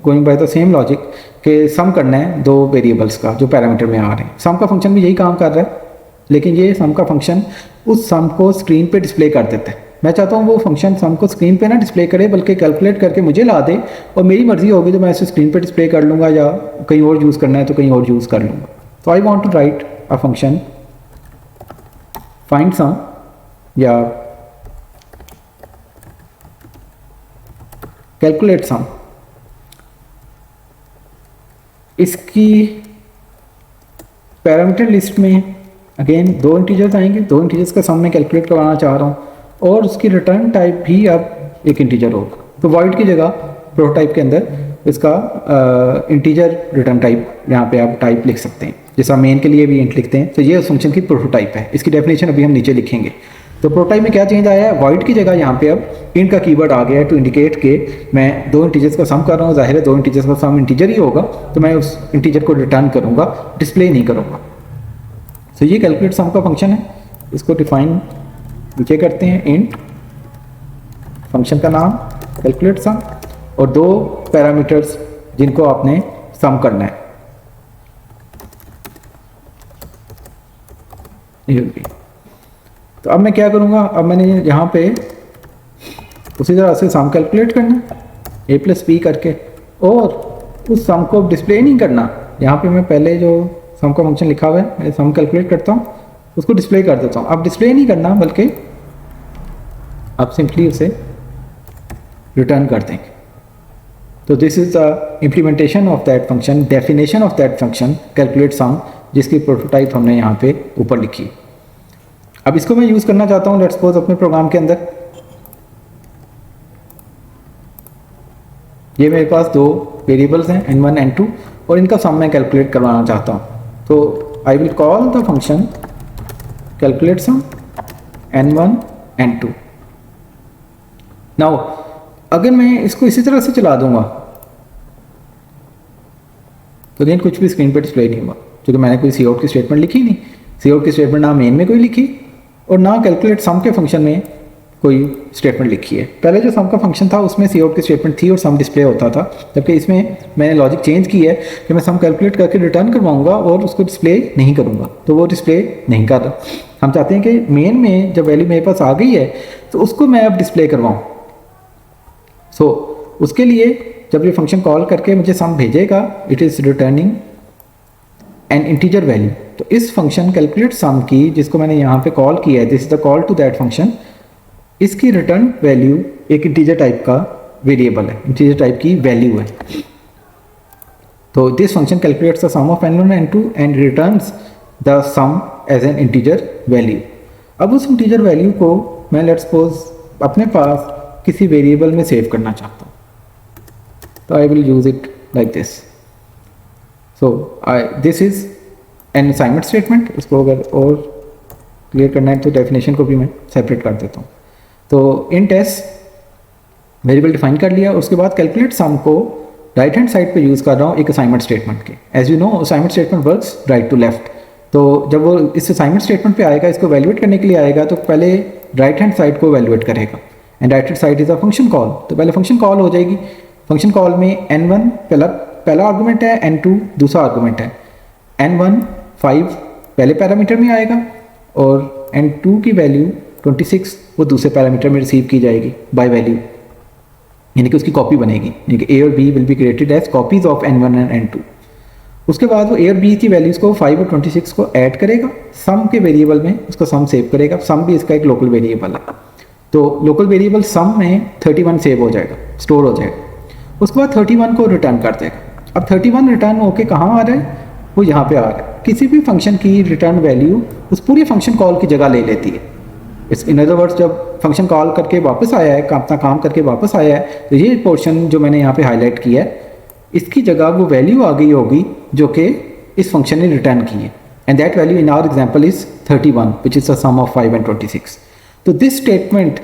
going by the same logic कि सम करना है दो वेरिएबल्स का जो पैरामीटर में आ रहे हैं। सम का फंक्शन भी यही काम कर रहा है, लेकिन ये सम का फंक्शन उस सम को स्क्रीन पे डिस्प्ले कर देता है। मैं चाहता हूँ वो फंक्शन सम को स्क्रीन पे ना डिस्प्ले करे, बल्कि कैलकुलेट करके मुझे ला दे, और मेरी मर्जी होगी तो मैं इसे स्क्रीन पे डिस्प्ले कर लूँगा, या कहीं और यूज़ करना है तो कहीं और यूज़ कर लूँगा। तो I want to write a function find sum या कैलकुलेट सम। इसकी पैरामीटर लिस्ट में अगेन दो इंटीजर्स आएंगे, दो इंटीजर्स का सम मैं कैलकुलेट करवाना चाह रहा हूँ, और उसकी रिटर्न टाइप भी अब एक इंटीजर होगा। तो वॉइड की जगह प्रोटोटाइप के अंदर इसका इंटीजर रिटर्न टाइप यहाँ पे आप टाइप लिख सकते हैं, जैसा मेन के लिए भी इंट लिखते हैं। तो ये उस फंक्शन की प्रोटोटाइप है, इसकी डेफिनेशन अभी हम नीचे लिखेंगे। तो प्रोटोटाइप में क्या चेंज आया है, वॉइड की जगह यहाँ पे अब इंट का कीवर्ड आ गया है टू इंडिकेट के मैं दो इंटीजर्स का सम कर रहा हूँ। जाहिर है दो इंटीजर्स का सम इंटीजर ही होगा, तो मैं उस इंटीजर को रिटर्न करूँगा, डिस्प्ले नहीं करूँगा। तो ये कैलकुलेट सम का फंक्शन है, इसको डिफाइन नीचे करते हैं, इंट फंक्शन का नाम कैलकुलेट सम और दो पैरामीटर्स जिनको आपने सम करना है। तो अब मैं क्या करूँगा, अब मैंने यहाँ पे उसी तरह से सम कैलकुलेट करना a प्लस बी करके, और उस सम को डिस्प्ले नहीं करना। यहाँ पे मैं पहले जो सम का फंक्शन लिखा हुआ है, मैं सम कैलकुलेट करता हूँ, उसको डिस्प्ले कर देता हूँ। अब डिस्प्ले नहीं करना, बल्कि आप सिंपली उसे रिटर्न कर देंगे। तो this is the implementation of that function, definition of that function calculate sum, जिसकी प्रोटोटाइप हमने यहाँ पे ऊपर लिखी। अब इसको मैं यूज़ करना चाहता हूँ लेट्स सपोज अपने प्रोग्राम के अंदर। ये मेरे पास दो वेरिएबल्स हैं n1 n2, और इनका सम मैं कैलकुलेट करवाना चाहता हूँ। तो I will call the function calculate sum n1 n2। Now अगर मैं इसको इसी तरह से चला दूंगा तो देन कुछ भी स्क्रीन पर डिस्प्ले नहीं हुआ, क्योंकि मैंने कोई सी आउट की स्टेटमेंट लिखी नहीं। सी आउट की स्टेटमेंट ना मेन में कोई लिखी और ना कैलकुलेट सम के फंक्शन में कोई स्टेटमेंट लिखी है। पहले जो सम का फंक्शन था उसमें सी आउट की स्टेटमेंट थी और सम डिस्प्ले होता था, जबकि इसमें मैंने लॉजिक चेंज की है कि मैं सम कैलकुलेट करके रिटर्न करवाऊंगा और उसको डिस्प्ले नहीं करूंगा, तो वो डिस्प्ले नहीं कर रहा। हम चाहते हैं कि मेन में जब वैल्यू मेरे पास आ गई है तो उसको मैं अब डिस्प्ले करवाऊँ। सो उसके लिए जब ये फंक्शन कॉल करके मुझे सम भेजेगा, it is returning N integer value. तो इस फंक्शन कैलकुलेट सम की, जिसको मैंने यहाँ पे कॉल किया है, this is the call to that function, इसकी रिटर्न वैल्यू एक इंटीजर टाइप का वेरिएबल है, इंटीजर टाइप की वैल्यू है। तो this function calculates the sum of n1 and n2 and returns the sum as an integer value. अब उस integer value को मैं लेट्स सपोज अपने पास किसी वेरिएबल में सेव करना चाहता हूँ, तो I will use it like this. So this is an assignment statement. इसको अगर और क्लियर करना है तो डेफिनेशन को भी मैं सेपरेट कर देता हूँ। तो इंट एस वेरिएबल डिफाइन कर लिया, उसके बाद कैलकुलेट सम को राइट हैंड साइड पे यूज़ कर रहा हूँ एक असाइनमेंट स्टेटमेंट के। As you know assignment statement works right to left. तो जब वो इस असाइनमेंट स्टेटमेंट पे आएगा, इसको वैल्यूएट करने के लिए आएगा, तो पहले राइट हैंड साइड को वैल्यूएट करेगा and right hand side is a function call. तो पहले फंक्शन कॉल हो जाएगी। फंक्शन कॉल में n1 पहला आर्गूमेंट है, n2 दूसरा आर्गूमेंट है, n1 5 पहले पैरामीटर में आएगा और n2 की वैल्यू 26 वो दूसरे पैरामीटर में रिसीव की जाएगी बाय वैल्यू, यानी कि उसकी कॉपी बनेगी, यानी कि a और b will be created as copies of n1 and n2। उसके बाद वो a और b की वैल्यूज़ को 5 और 26 को ऐड करेगा, सम के वेरिएबल में उसका सम सेव करेगा। सम भी इसका एक लोकल वेरिएबल है, तो लोकल वेरिएबल सम में 31 सेव हो जाएगा, स्टोर हो जाएगा। उसके बाद 31 को रिटर्न कर देगा। अब 31 रिटर्न होके कहाँ आ रहा है, वो यहाँ पे आ रहा है। किसी भी फंक्शन की रिटर्न वैल्यू उस पूरे फंक्शन कॉल की जगह ले लेती है। इन अदर वर्ड्स, जब फंक्शन कॉल करके वापस आया है, अपना काम करके वापस आया है, तो ये पोर्शन जो मैंने यहाँ पे हाईलाइट किया है, इसकी जगह वो वैल्यू आ गई होगी जो कि इस फंक्शन ने रिटर्न की है। And that value in our example is 31 which is the sum of 5 and 26। तो this statement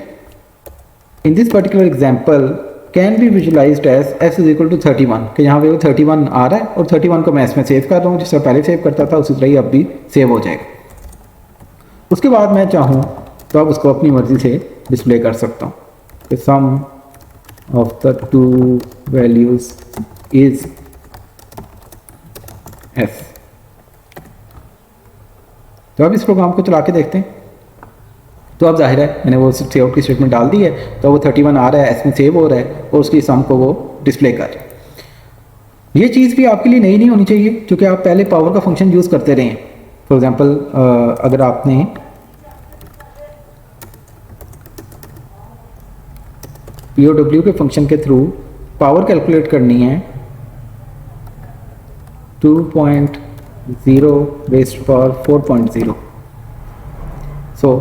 in this particular example can be visualized as s is equal to 31, कि यहाँ पे वो 31 आ रहा है और 31 को मैं इसमें सेव कर रहा हूँ, जिस तरह पहले सेव करता था उसी तरह ही अब भी सेव हो जाएगा। उसके बाद मैं चाहूँ तो अब उसको अपनी मर्जी से डिस्प्ले कर सकता हूँ कि sum of the two values is s। तो अब इस प्रोग्राम को चला के देखते हैं। तो अब जाहिर है मैंने वो सेव की स्टेटमेंट डाल दी है, तो वो 31 आ रहा है, s में सेव हो रहा है और उसकी सम को वो डिस्प्ले कर रहा है। ये चीज़ भी आपके लिए नई नहीं होनी चाहिए, क्योंकि आप पहले पावर का फंक्शन यूज़ करते रहे हैं। फॉर एग्जांपल अगर आपने POW के फंक्शन के थ्रू पावर कैलकुलेट करनी है 2.0 रेज़्ड पावर 4.0। सो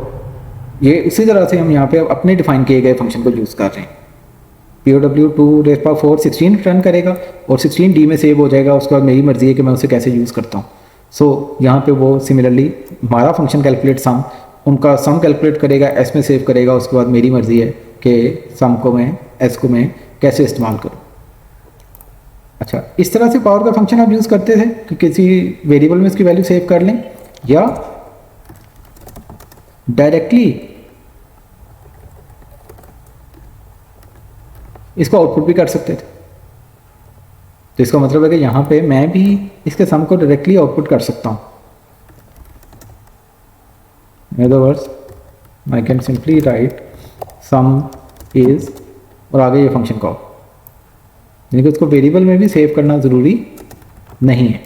ये उसी तरह से हम यहाँ पे अपने डिफाइन किए गए फंक्शन को यूज़ कर रहे हैं। POW 2 रेज़्ड पावर 4 16 रिटर्न करेगा और 16 D में सेव हो जाएगा। उसके बाद मेरी मर्जी है कि मैं उसे कैसे यूज़ करता हूँ। सो यहाँ पे वो सिमिलरली हमारा फंक्शन कैलकुलेट सम, उनका सम कैलकुलेट करेगा, s में सेव करेगा। उसके बाद मेरी मर्जी है कि सम को मैं s को मैं कैसे इस्तेमाल करूँ। अच्छा, इस तरह से पावर का फंक्शन आप यूज़ करते थे कि किसी वेरिएबल में इसकी वैल्यू सेव कर लें, या डायरेक्टली इसको आउटपुट भी कर सकते थे। तो इसका मतलब है कि यहाँ पे मैं भी इसके सम को डायरेक्टली आउटपुट कर सकता हूँ। In other words I can simply write some is और आगे ये फंक्शन कॉल, यानी कि उसको वेरिएबल में भी सेव करना ज़रूरी नहीं है।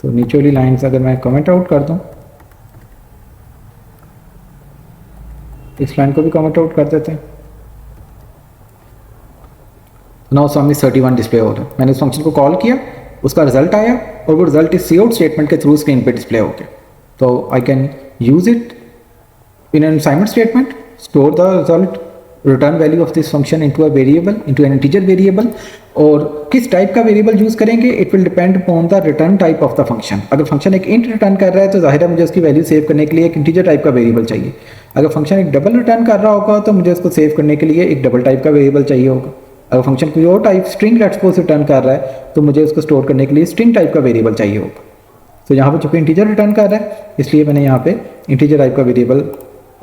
तो नीचे वाली लाइन्स अगर मैं कमेंट आउट कर दूं, इस लाइन को भी कमेंट आउट कर देते हैं। नाउ सम इज 31 डिस्प्ले हो रहा है। मैंने उस फंक्शन को कॉल किया, उसका रिजल्ट आया और वो रिजल्ट इस सी आउट स्टेटमेंट के थ्रू स्क्रीन पे डिस्प्ले हो गया। तो I can use it in an assignment statement, store the result, return value of this function into a variable, into an integer variable। और किस टाइप का वेरिएबल यूज़ करेंगे, it will depend upon the return type of the function. अगर function एक int return कर रहा है तो जाहिर है मुझे उसकी वैल्यू सेव करने के लिए एक इंटीजर टाइप का वेरिएबल चाहिए। अगर फंक्शन एक डबल रिटर्न कर रहा होगा तो मुझे उसको सेव करने के लिए एक डबल टाइप का वेरिएबल चाहिए होगा। अगर फंक्शन कोई और type string let's suppose return कर रहा है तो मुझे उसको स्टोर करने के लिए स्ट्रिंग टाइप का वेरिएबल चाहिए होगा। तो यहाँ पर चूंकि इंटीजर रिटर्न कर रहा है इसलिए मैंने यहाँ पे इंटीजर टाइप का वेरिएबल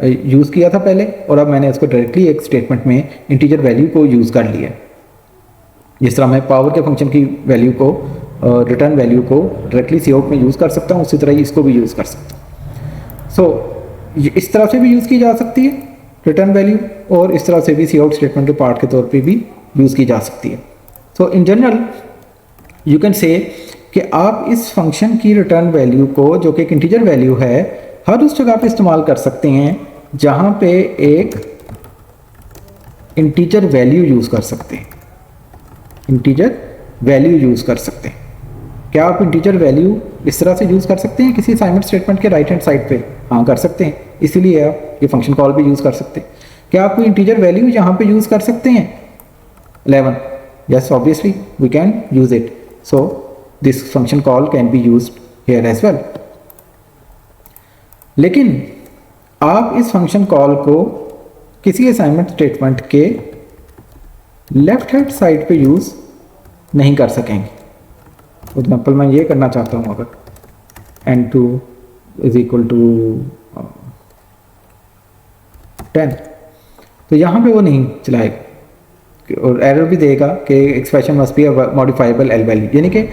यूज़ किया था पहले, और अब मैंने इसको डायरेक्टली एक स्टेटमेंट में इंटीजर वैल्यू को यूज़ कर लिया। जिस तरह मैं पावर के फंक्शन की वैल्यू को रिटर्न वैल्यू को डायरेक्टली सी आउट में यूज़ कर सकता हूँ, उसी तरह इसको भी यूज़ कर सकता हूँ। सो इस तरह से भी यूज़ की जा सकती है। रिटर्न वैल्यू, और इस तरह से भी सी आउट स्टेटमेंट के पार्ट के तौर पे भी यूज़ की जा सकती है। So in general you can say कि आप इस फंक्शन की रिटर्न वैल्यू को, जो कि एक इंटीजर वैल्यू है, हर उस जगह पे इस्तेमाल कर सकते हैं जहाँ पे एक इंटीजर वैल्यू यूज़ कर सकते हैं। इंटीजर वैल्यू यूज़ कर सकते हैं। क्या आप इंटीजर वैल्यू इस तरह से यूज़ कर सकते हैं किसी असाइनमेंट स्टेटमेंट के राइट हैंड साइड पे? हाँ, कर सकते हैं, इसीलिए आप ये फंक्शन कॉल भी यूज़ कर सकते हैं। क्या आप कोई इंटीजर वैल्यू यहाँ पे यूज़ कर सकते हैं? 11, yes, obviously we can use it, so this function call can be used here as well. लेकिन आप इस फंक्शन कॉल को किसी असाइनमेंट स्टेटमेंट के लेफ्ट हैंड साइड पे यूज़ नहीं कर सकेंगे। फॉर एग्जाम्पल मैं ये करना चाहता हूँ, अगर n2 इज इक्वल टू 10, तो यहाँ पे वो नहीं चलाएगा और एरर भी देगा कि expression must be modifiable L value. यानी कि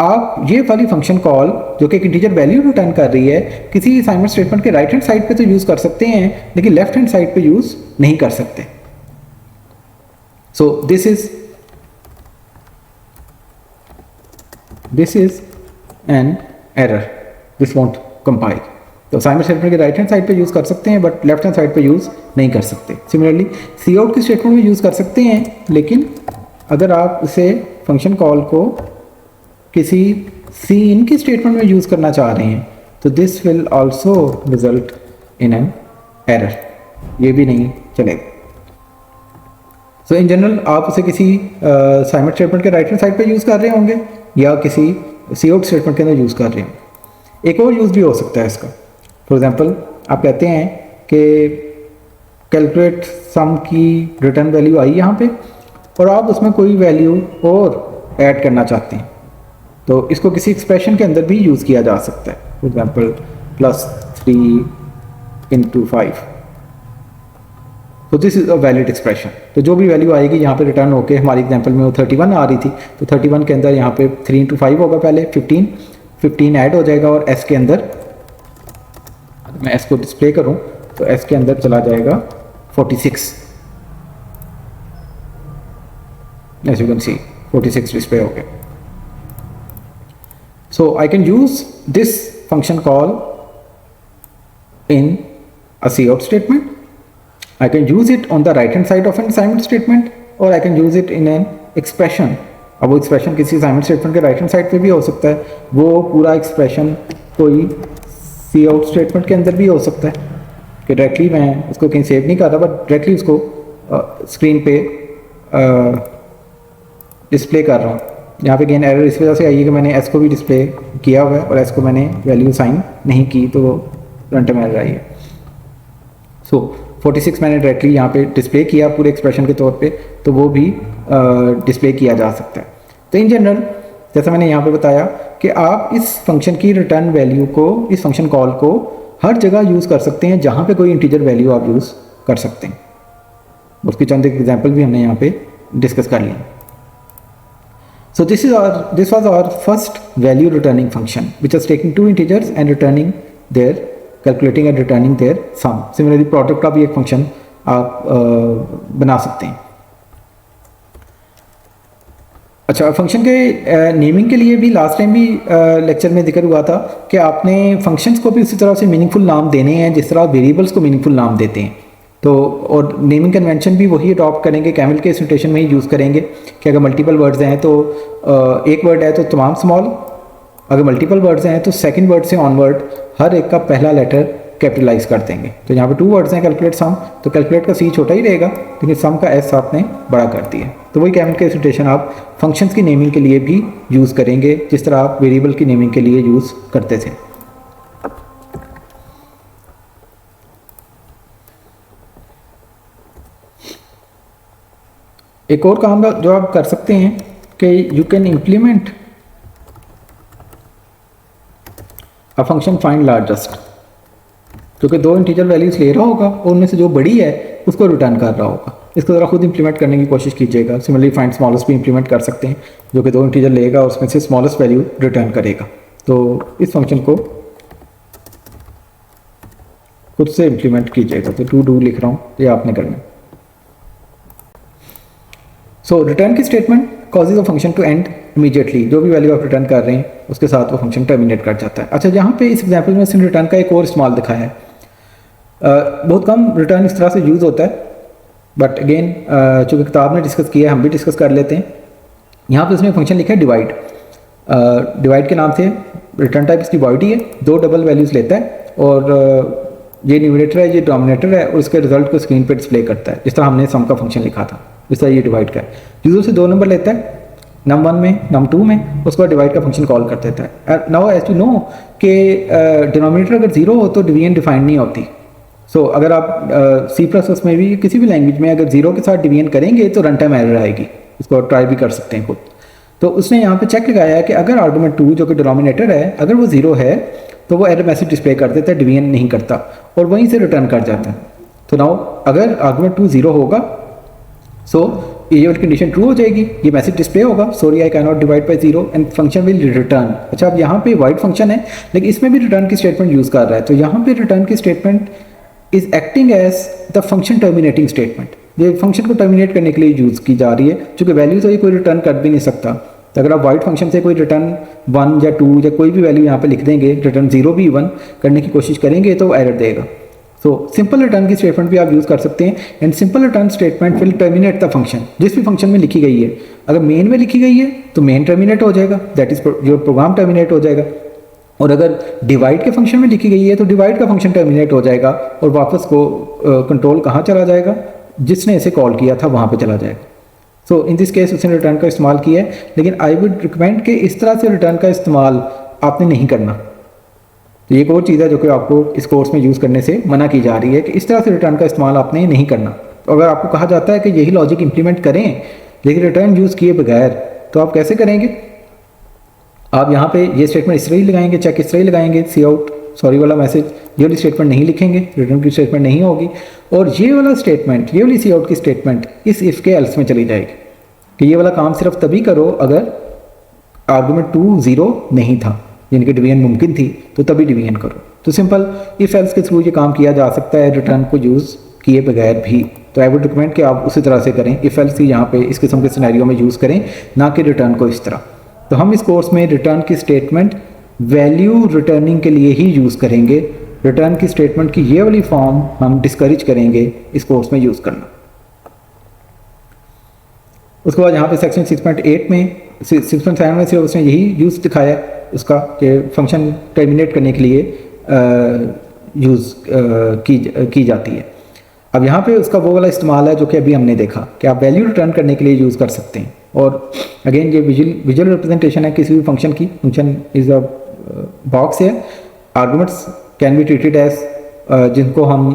आप ये वाली फंक्शन कॉल जो कि एक इंटीजर वैल्यू रिटर्न कर रही है, किसी असाइनमेंट स्टेटमेंट के राइट हैंड साइड पे तो यूज़ कर सकते हैं, लेकिन लेफ्ट हैंड साइड पे यूज़ नहीं कर सकते। So this is an error, this want compile. तो असाइनमेंट स्टेटमेंट के राइट हैंड साइड पे यूज़ कर सकते हैं, बट लेफ्ट हैंड साइड पे यूज़ नहीं कर सकते। सिमिलरली सी आउट की स्टेटमेंट में यूज़ कर सकते हैं, लेकिन अगर आप इसे फंक्शन कॉल को किसी सी इन की स्टेटमेंट में यूज़ करना चाह रहे हैं, तो this will also result in an error, ये भी नहीं चलेगा। सो इन जनरल आप उसे किसी असाइनमेंट स्टेटमेंट के राइट हैंड साइड पे यूज़ कर रहे होंगे या किसी सी आउट स्टेटमेंट के अंदर यूज़ कर रहे होंगे। एक और यूज़ भी हो सकता है इसका। फॉर एग्जांपल आप कहते हैं कि कैलकुलेट सम की रिटर्न वैल्यू आई यहाँ पे, और आप उसमें कोई वैल्यू और ऐड करना चाहते हैं, तो इसको किसी एक्सप्रेशन के अंदर भी यूज़ किया जा सकता है। फॉर एग्जांपल +3 × 5, तो this is a valid expression. तो जो भी वैल्यू आएगी यहाँ पे रिटर्न होके, हमारी एग्जांपल में वो 31 आ रही थी, तो 31 के अंदर यहाँ पे 3 × 5 होगा, पहले 15 ऐड हो जाएगा, और s के अंदर, मैं s को डिस्प्ले करूँ तो s के अंदर चला जाएगा 46, as you can see 46 display हो गया। So I can use this function call in a cout statement. I can use it on the right hand side of an assignment statement, or I can use it in an expression. अब वो expression किसी assignment statement के right hand side पे भी हो सकता है, वो पूरा expression कोई cout statement के अंदर भी हो सकता है कि डायरेक्टली मैं उसको कहीं सेव नहीं कर रहा, बट डायरेक्टली उसको स्क्रीन पे डिस्प्ले कर रहा हूँ। यहाँ पे गेन एरर इस वजह से आई है कि मैंने s को भी डिस्प्ले किया हुआ है और s को मैंने वैल्यू साइन नहीं की, तो रन टाइम एरर आई है। सो 46 मैंने डायरेक्टली यहाँ पे डिस्प्ले किया पूरे एक्सप्रेशन के तौर पे, तो वो भी डिस्प्ले किया जा सकता है। तो इन जनरल जैसा मैंने यहाँ पे बताया कि आप इस फंक्शन की रिटर्न वैल्यू को, इस फंक्शन कॉल को हर जगह यूज़ कर सकते हैं जहाँ पे कोई इंटीजर वैल्यू आप यूज़ कर सकते हैं। उसकी चंद एग्जाम्पल भी हमने यहाँ पे डिस्कस कर ली। So this was our first value returning function, which was taking two integers and returning their, calculating and returning their sum. Similarly product का भी एक function आप बना सकते हैं। अच्छा, फंक्शन के नेमिंग के लिए भी लास्ट टाइम भी लेक्चर में जिक्र हुआ था कि आपने फंक्शंस को भी उसी तरह से मीनिंगफुल नाम देने हैं जिस तरह वेरिएबल्स को मीनिंगफुल नाम देते हैं। तो और नेमिंग कन्वेंशन भी वही अडॉप्ट करेंगे, कैमल के नोटेशन में ही यूज़ करेंगे कि अगर मल्टीपल वर्ड्स हैं तो एक वर्ड है तो तमाम स्मॉल, अगर मल्टीपल वर्ड्स हैं तो सेकंड वर्ड से ऑनवर्ड हर एक का पहला लेटर कैपिटलाइज कर देंगे। तो यहाँ पे 2 वर्ड्स हैं कैलकुलेट सम, तो कैलकुलेट का सी छोटा ही रहेगा लेकिन सम का एस आपने बड़ा कर दिया। तो वही कैमल के नोटेशन आप फंक्शंस की नेमिंग के लिए भी यूज़ करेंगे जिस तरह आप वेरिएबल की नेमिंग के लिए यूज़ करते थे। एक और काम जो आप कर सकते हैं कि you can implement a function find largest, क्योंकि 2 इंटीजर वैल्यूज ले रहा होगा और उनमें से जो बड़ी है उसको रिटर्न कर रहा होगा। इसको ज़रा खुद इंप्लीमेंट करने की कोशिश कीजिएगा। सिमिलरली फाइंड स्मॉलेस्ट भी इंप्लीमेंट कर सकते हैं जो कि 2 इंटीजर लेगा और उसमें से स्मॉलेस्ट वैल्यू रिटर्न करेगा। तो इस फंक्शन को खुद से इम्प्लीमेंट कीजिएगा। तो टू डू लिख रहा हूँ, ये आपने करना। सो रिटर्न की statement causes a function to end immediately, जो भी वैल्यू आप रिटर्न कर रहे हैं उसके साथ वो फंक्शन टर्मिनेट कर जाता है। अच्छा, यहाँ पे इस एग्जांपल में इसने रिटर्न का एक और इस्तेमाल दिखाया है। बहुत कम रिटर्न इस तरह से यूज़ होता है, बट अगेन चूँकि किताब ने डिस्कस किया है, हम भी डिस्कस कर लेते हैं। यहाँ पे उसने फंक्शन लिखा है डिवाइड। डिवाइड के नाम से रिटर्न टाइप इसकी वॉइड ही है, दो डबल वैल्यूज़ लेता है और ये न्यूमरेटर है, ये डिनोमिनेटर है, और उसके रिजल्ट को स्क्रीन पे डिस्प्ले करता है, जिस तरह हमने सम का फंक्शन लिखा था, इस तरह ये डिवाइड का है। यूजर से दो नंबर लेता है, num1 में num2 में, उसको डिवाइड का फंक्शन कॉल कर देता है। नाउ एज टू नो कि डिनोमिनेटर अगर जीरो हो तो डिवीजन डिफाइन नहीं होती। सो अगर आप C++ में भी किसी भी लैंग्वेज में अगर जीरो के साथ डिवीजन करेंगे तो रन टाइम एरर आएगी, इसको ट्राई भी कर सकते हैं खुद। तो उसने यहाँ पे चेक लगाया है कि अगर आर्गुमेंट 2 जो कि डिनोमिनेटर है अगर वो जीरो है तो वो एरर मैसेज डिस्प्ले कर देता है, डिवीजन नहीं करता और वहीं से रिटर्न कर जाता है। तो नाउ अगर आर्गुमेंट 2 जीरो होगा सो ये वाली कंडीशन ट्रू हो जाएगी, ये मैसेज डिस्प्ले होगा, sorry I can not divide by zero and function will return. अच्छा, अब यहाँ पे वाइड फंक्शन है लेकिन इसमें भी रिटर्न की स्टेटमेंट यूज़ कर रहा है, तो यहाँ पे रिटर्न की statement is acting as the function terminating statement. ये फंक्शन को टर्मिनेट करने के लिए यूज़ की जा रही है, क्योंकि वैल्यू तो ये कोई रिटर्न कर भी नहीं सकता। तो अगर आप वाइड फंक्शन से कोई रिटर्न 1 या 2 या कोई भी वैल्यू यहाँ पे लिख देंगे, रिटर्न 0 भी 1 करने की कोशिश करेंगे तो एरर देगा। सो सिंपल रिटर्न की स्टेटमेंट भी आप यूज़ कर सकते हैं, and simple return statement will terminate the function. जिस भी फंक्शन में लिखी गई है, अगर मेन में लिखी गई है तो मेन टर्मिनेट हो जाएगा, that is your program terminate हो जाएगा, और अगर डिवाइड के फंक्शन में लिखी गई है तो डिवाइड का फंक्शन टर्मिनेट हो जाएगा और वापस को कंट्रोल कहाँ चला जाएगा, जिसने इसे कॉल किया था वहाँ पर चला जाएगा। सो इन दिस केस उसने रिटर्न का इस्तेमाल किया है, लेकिन आई वुड रिकमेंड कि इस तरह से रिटर्न का इस्तेमाल आपने नहीं करना। तो ये एक और चीज़ है जो कि आपको इस कोर्स में यूज़ करने से मना की जा रही है कि इस तरह से रिटर्न का इस्तेमाल आपने नहीं करना। तो अगर आपको कहा जाता है कि यही लॉजिक इंप्लीमेंट करें लेकिन रिटर्न यूज़ किए बगैर, तो आप कैसे करेंगे? आप यहाँ पे ये स्टेटमेंट इस तरह ही लगाएंगे, चेक इस तरह ही लगाएंगे, सी आउट सॉरी वाला मैसेज, ये वाली स्टेटमेंट नहीं लिखेंगे, रिटर्न की स्टेटमेंट नहीं होगी, और ये वाला स्टेटमेंट, ये वाली सी आउट की स्टेटमेंट इस इफ़ के एल्स में चली जाएगी कि ये वाला काम सिर्फ तभी करो अगर आर्गुमेंट 2 0 नहीं था, यानी कि डिवीजन मुमकिन थी, तो तभी डिवीजन करो। तो सिंपल इफ एल्स के थ्रू ये काम किया जा सकता है रिटर्न को यूज़ किए बगैर भी। तो आई वुड रिकमेंड कि आप उसी तरह से करें, इफ एल्स ही यहाँ पे इस किस्म के सिनेरियो में यूज़ करें, ना कि रिटर्न को इस तरह। तो हम इस कोर्स में रिटर्न की स्टेटमेंट वैल्यू रिटर्निंग के लिए ही यूज़ करेंगे। रिटर्न की स्टेटमेंट की ये वाली फॉर्म हम डिस्करेज करेंगे इस कोर्स में यूज़ करना। उसके बाद यहाँ पे सेक्शन 6.8 में 6.7 में से उसने यही यूज़ दिखाया उसका कि फंक्शन टर्मिनेट करने के लिए यूज़ की जाती है। अब यहाँ पे उसका वो वाला इस्तेमाल है जो कि अभी हमने देखा कि आप वैल्यू रिटर्न करने के लिए यूज़ कर सकते हैं। और अगेन ये विजुअल रिप्रेजेंटेशन है किसी भी फंक्शन की। फंक्शन इज अ बॉक्स है, arguments can be treated as, जिनको हम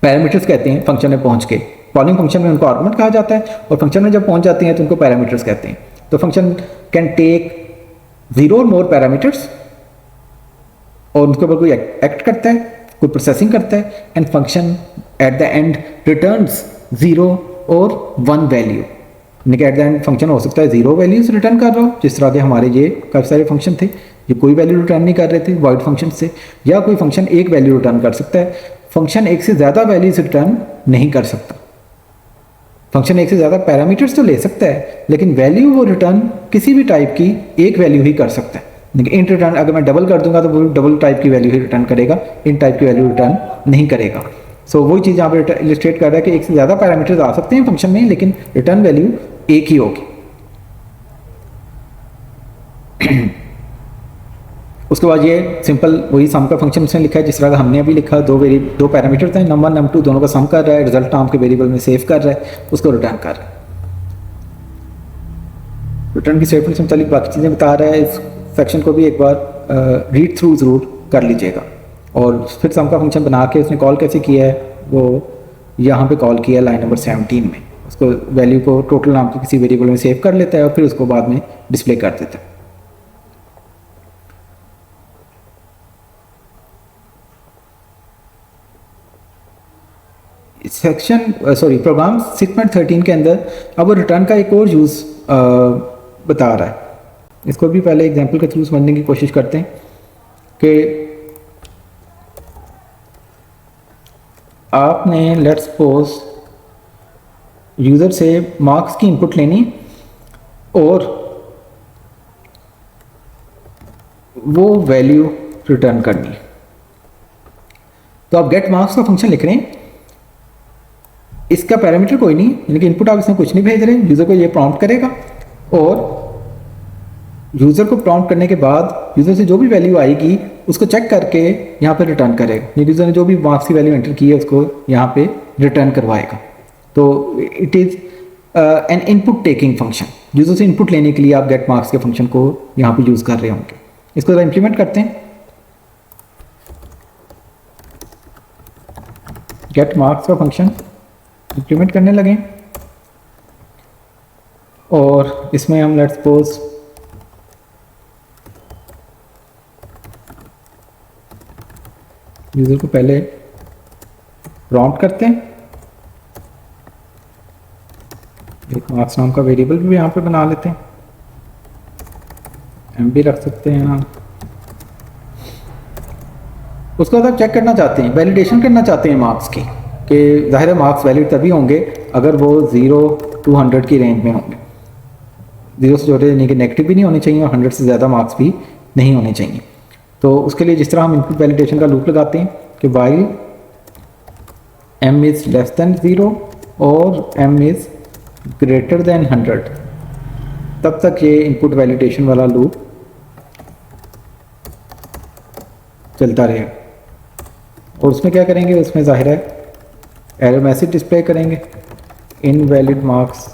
पैरामीटर्स कहते हैं फंक्शन में पहुँच के। कॉलिंग फंक्शन में उनको आर्गुमेंट कहा जाता है और फंक्शन में जब पहुँच जाते हैं तो उनको पैरामीटर्स कहते हैं। तो फंक्शन कैन टेक 0 और मोर पैरामीटर्स और उनके ऊपर कोई एक्ट करता है, कोई प्रोसेसिंग करता है, and function at the end returns 0 और 1 वैल्यू। यानी कि एट द एंड फंक्शन हो सकता है 0 वैल्यूज रिटर्न कर रहा हो, जिस तरह के हमारे ये काफ़ी सारे फंक्शन थे, ये कोई वैल्यू रिटर्न नहीं कर रहे थे वॉइड फंक्शन से, या कोई फंक्शन एक वैल्यू रिटर्न कर सकता है। फंक्शन एक से ज़्यादा वैल्यूज रिटर्न नहीं कर सकता। फंक्शन एक से ज़्यादा पैरामीटर्स तो ले सकता है, लेकिन वैल्यू वो रिटर्न किसी भी टाइप की एक वैल्यू ही कर सकता है। लेकिन इंट रिटर्न अगर मैं डबल कर दूंगा तो वो डबल टाइप की वैल्यू ही रिटर्न करेगा, इन टाइप की वैल्यू रिटर्न नहीं करेगा। सो वही चीज़ यहाँ पर इलिस्ट्रेट कर रहा है कि एक से ज़्यादा पैरामीटर्स आ सकते हैं फंक्शन में, लेकिन रिटर्न वैल्यू एक ही होगी। उसके बाद ये सिंपल वही सम का फंक्शन उसने लिखा है जिस तरह का हमने अभी लिखा। दो पैरामीटर्स हैं, num1 num2 दोनों का सम कर रहा है, रिजल्ट नाम के वेरिएबल में सेव कर रहा है, उसको रिटर्न कर रहा है। रिटर्न की स्टेटमेंट से मुतालिक बाकी चीज़ें बता रहा है। इस सेक्शन को भी एक बार रीड थ्रू ज़रूर कर लीजिएगा। और फिर सम का फंक्शन बना के उसने कॉल कैसे किया है वो यहाँ पे कॉल किया है लाइन नंबर 17 में। उसको वैल्यू को टोटल नाम के किसी वेरिएबल में सेव कर लेता है और फिर उसको बाद में डिस्प्ले कर देता है। सेक्शन प्रोग्राम 6.13 के अंदर अब वो रिटर्न का एक और यूज़ बता रहा है। इसको भी पहले एग्जांपल के थ्रू समझने की कोशिश करते हैं कि आपने लेट्स सपोज यूज़र से मार्क्स की इनपुट लेनी और वो वैल्यू रिटर्न करनी। तो आप गेट मार्क्स का फंक्शन लिख रहे हैं, इसका पैरामीटर कोई नहीं, यानी कि इनपुट आप इसमें कुछ नहीं भेज रहे, यूज़र को ये प्रॉम्प्ट करेगा और यूज़र को प्रॉम्प्ट करने के बाद यूज़र से जो भी वैल्यू आएगी उसको चेक करके यहाँ पे रिटर्न करेगा। यूज़र ने जो भी मार्क्स की वैल्यू एंटर की है उसको यहाँ पे रिटर्न करवाएगा। तो it is N input taking function. User से इनपुट लेने के लिए आप गेट मार्क्स के फंक्शन को यहाँ पे यूज़ कर रहे होंगे। इसको ज़रा इम्प्लीमेंट करते हैं। गेट मार्क्स का फंक्शन इम्प्लीमेंट करने लगे और इसमें हम लेट्स सपोज यूज़र को पहले प्रॉम्प्ट करते हैं, एक मार्क्स नाम का वेरिएबल भी यहाँ पे बना लेते हैं, एम भी रख सकते हैं यहाँ। उसके बाद आप चेक करना चाहते हैं, वैलिडेशन करना चाहते हैं मार्क्स की, कि ज़ाहिर है मार्क्स वैलिड तभी होंगे अगर वो 0 to 100 की रेंज में होंगे। 0 से छोटे यानी कि नेगेटिव भी नहीं होने चाहिए और 100 से ज़्यादा मार्क्स भी नहीं होने चाहिए। तो उसके लिए जिस तरह हम इनपुट वैलिडेशन का लूप लगाते हैं कि while m is less than 0 और m इज़ ग्रेटर दैन 100, तब तक ये इनपुट वैलिडेशन वाला लूप चलता रहेगा। और उसमें क्या करेंगे, उसमें ज़ाहिर है एरर मैसेज डिस्प्ले करेंगे, इनवैलिड मार्क्स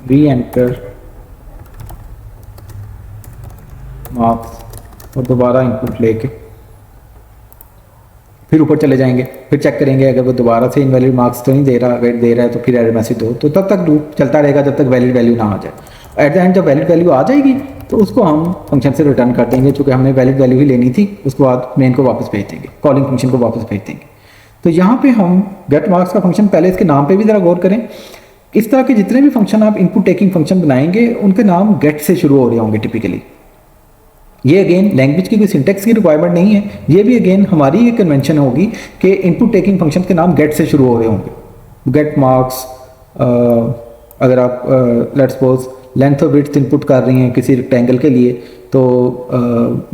री एंटर मार्क्स और दोबारा इनपुट लेके फिर ऊपर चले जाएंगे, फिर चेक करेंगे अगर वो दोबारा से इनवैलिड मार्क्स तो नहीं दे रहा, अगर दे रहा है तो फिर एरर मैसेज दो। तो तब तक लूप चलता रहेगा जब तक वैलिड वैल्यू ना आ जाए। एट द एंड जब वैलिड वैल्यू आ जाएगी तो उसको हम फंक्शन से रिटर्न कर देंगे, चूँकि हमने वैलिड वैल्यू ही लेनी थी। उसके बाद मेन को वापस भेज देंगे, कॉलिंग फंक्शन को वापस भेज देंगे। तो यहाँ पे हम गेट मार्क्स का फंक्शन, पहले इसके नाम पे भी ज़रा गौर करें। इस तरह के जितने भी फंक्शन आप इनपुट टेकिंग फंक्शन बनाएंगे उनके नाम गेट से शुरू हो रहे होंगे टिपिकली। ये अगेन लैंग्वेज की कोई सिंटेक्स की रिक्वायरमेंट नहीं है, ये भी अगेन हमारी एक कन्वेंशन होगी कि इनपुट टेकिंग फंक्शन के नाम गेट से शुरू हो रहे होंगे। गेट मार्क्स, अगर आप लेट्स सपोज लेंथ और विड्थ इनपुट कर रही हैं किसी रेक्टेंगल के लिए तो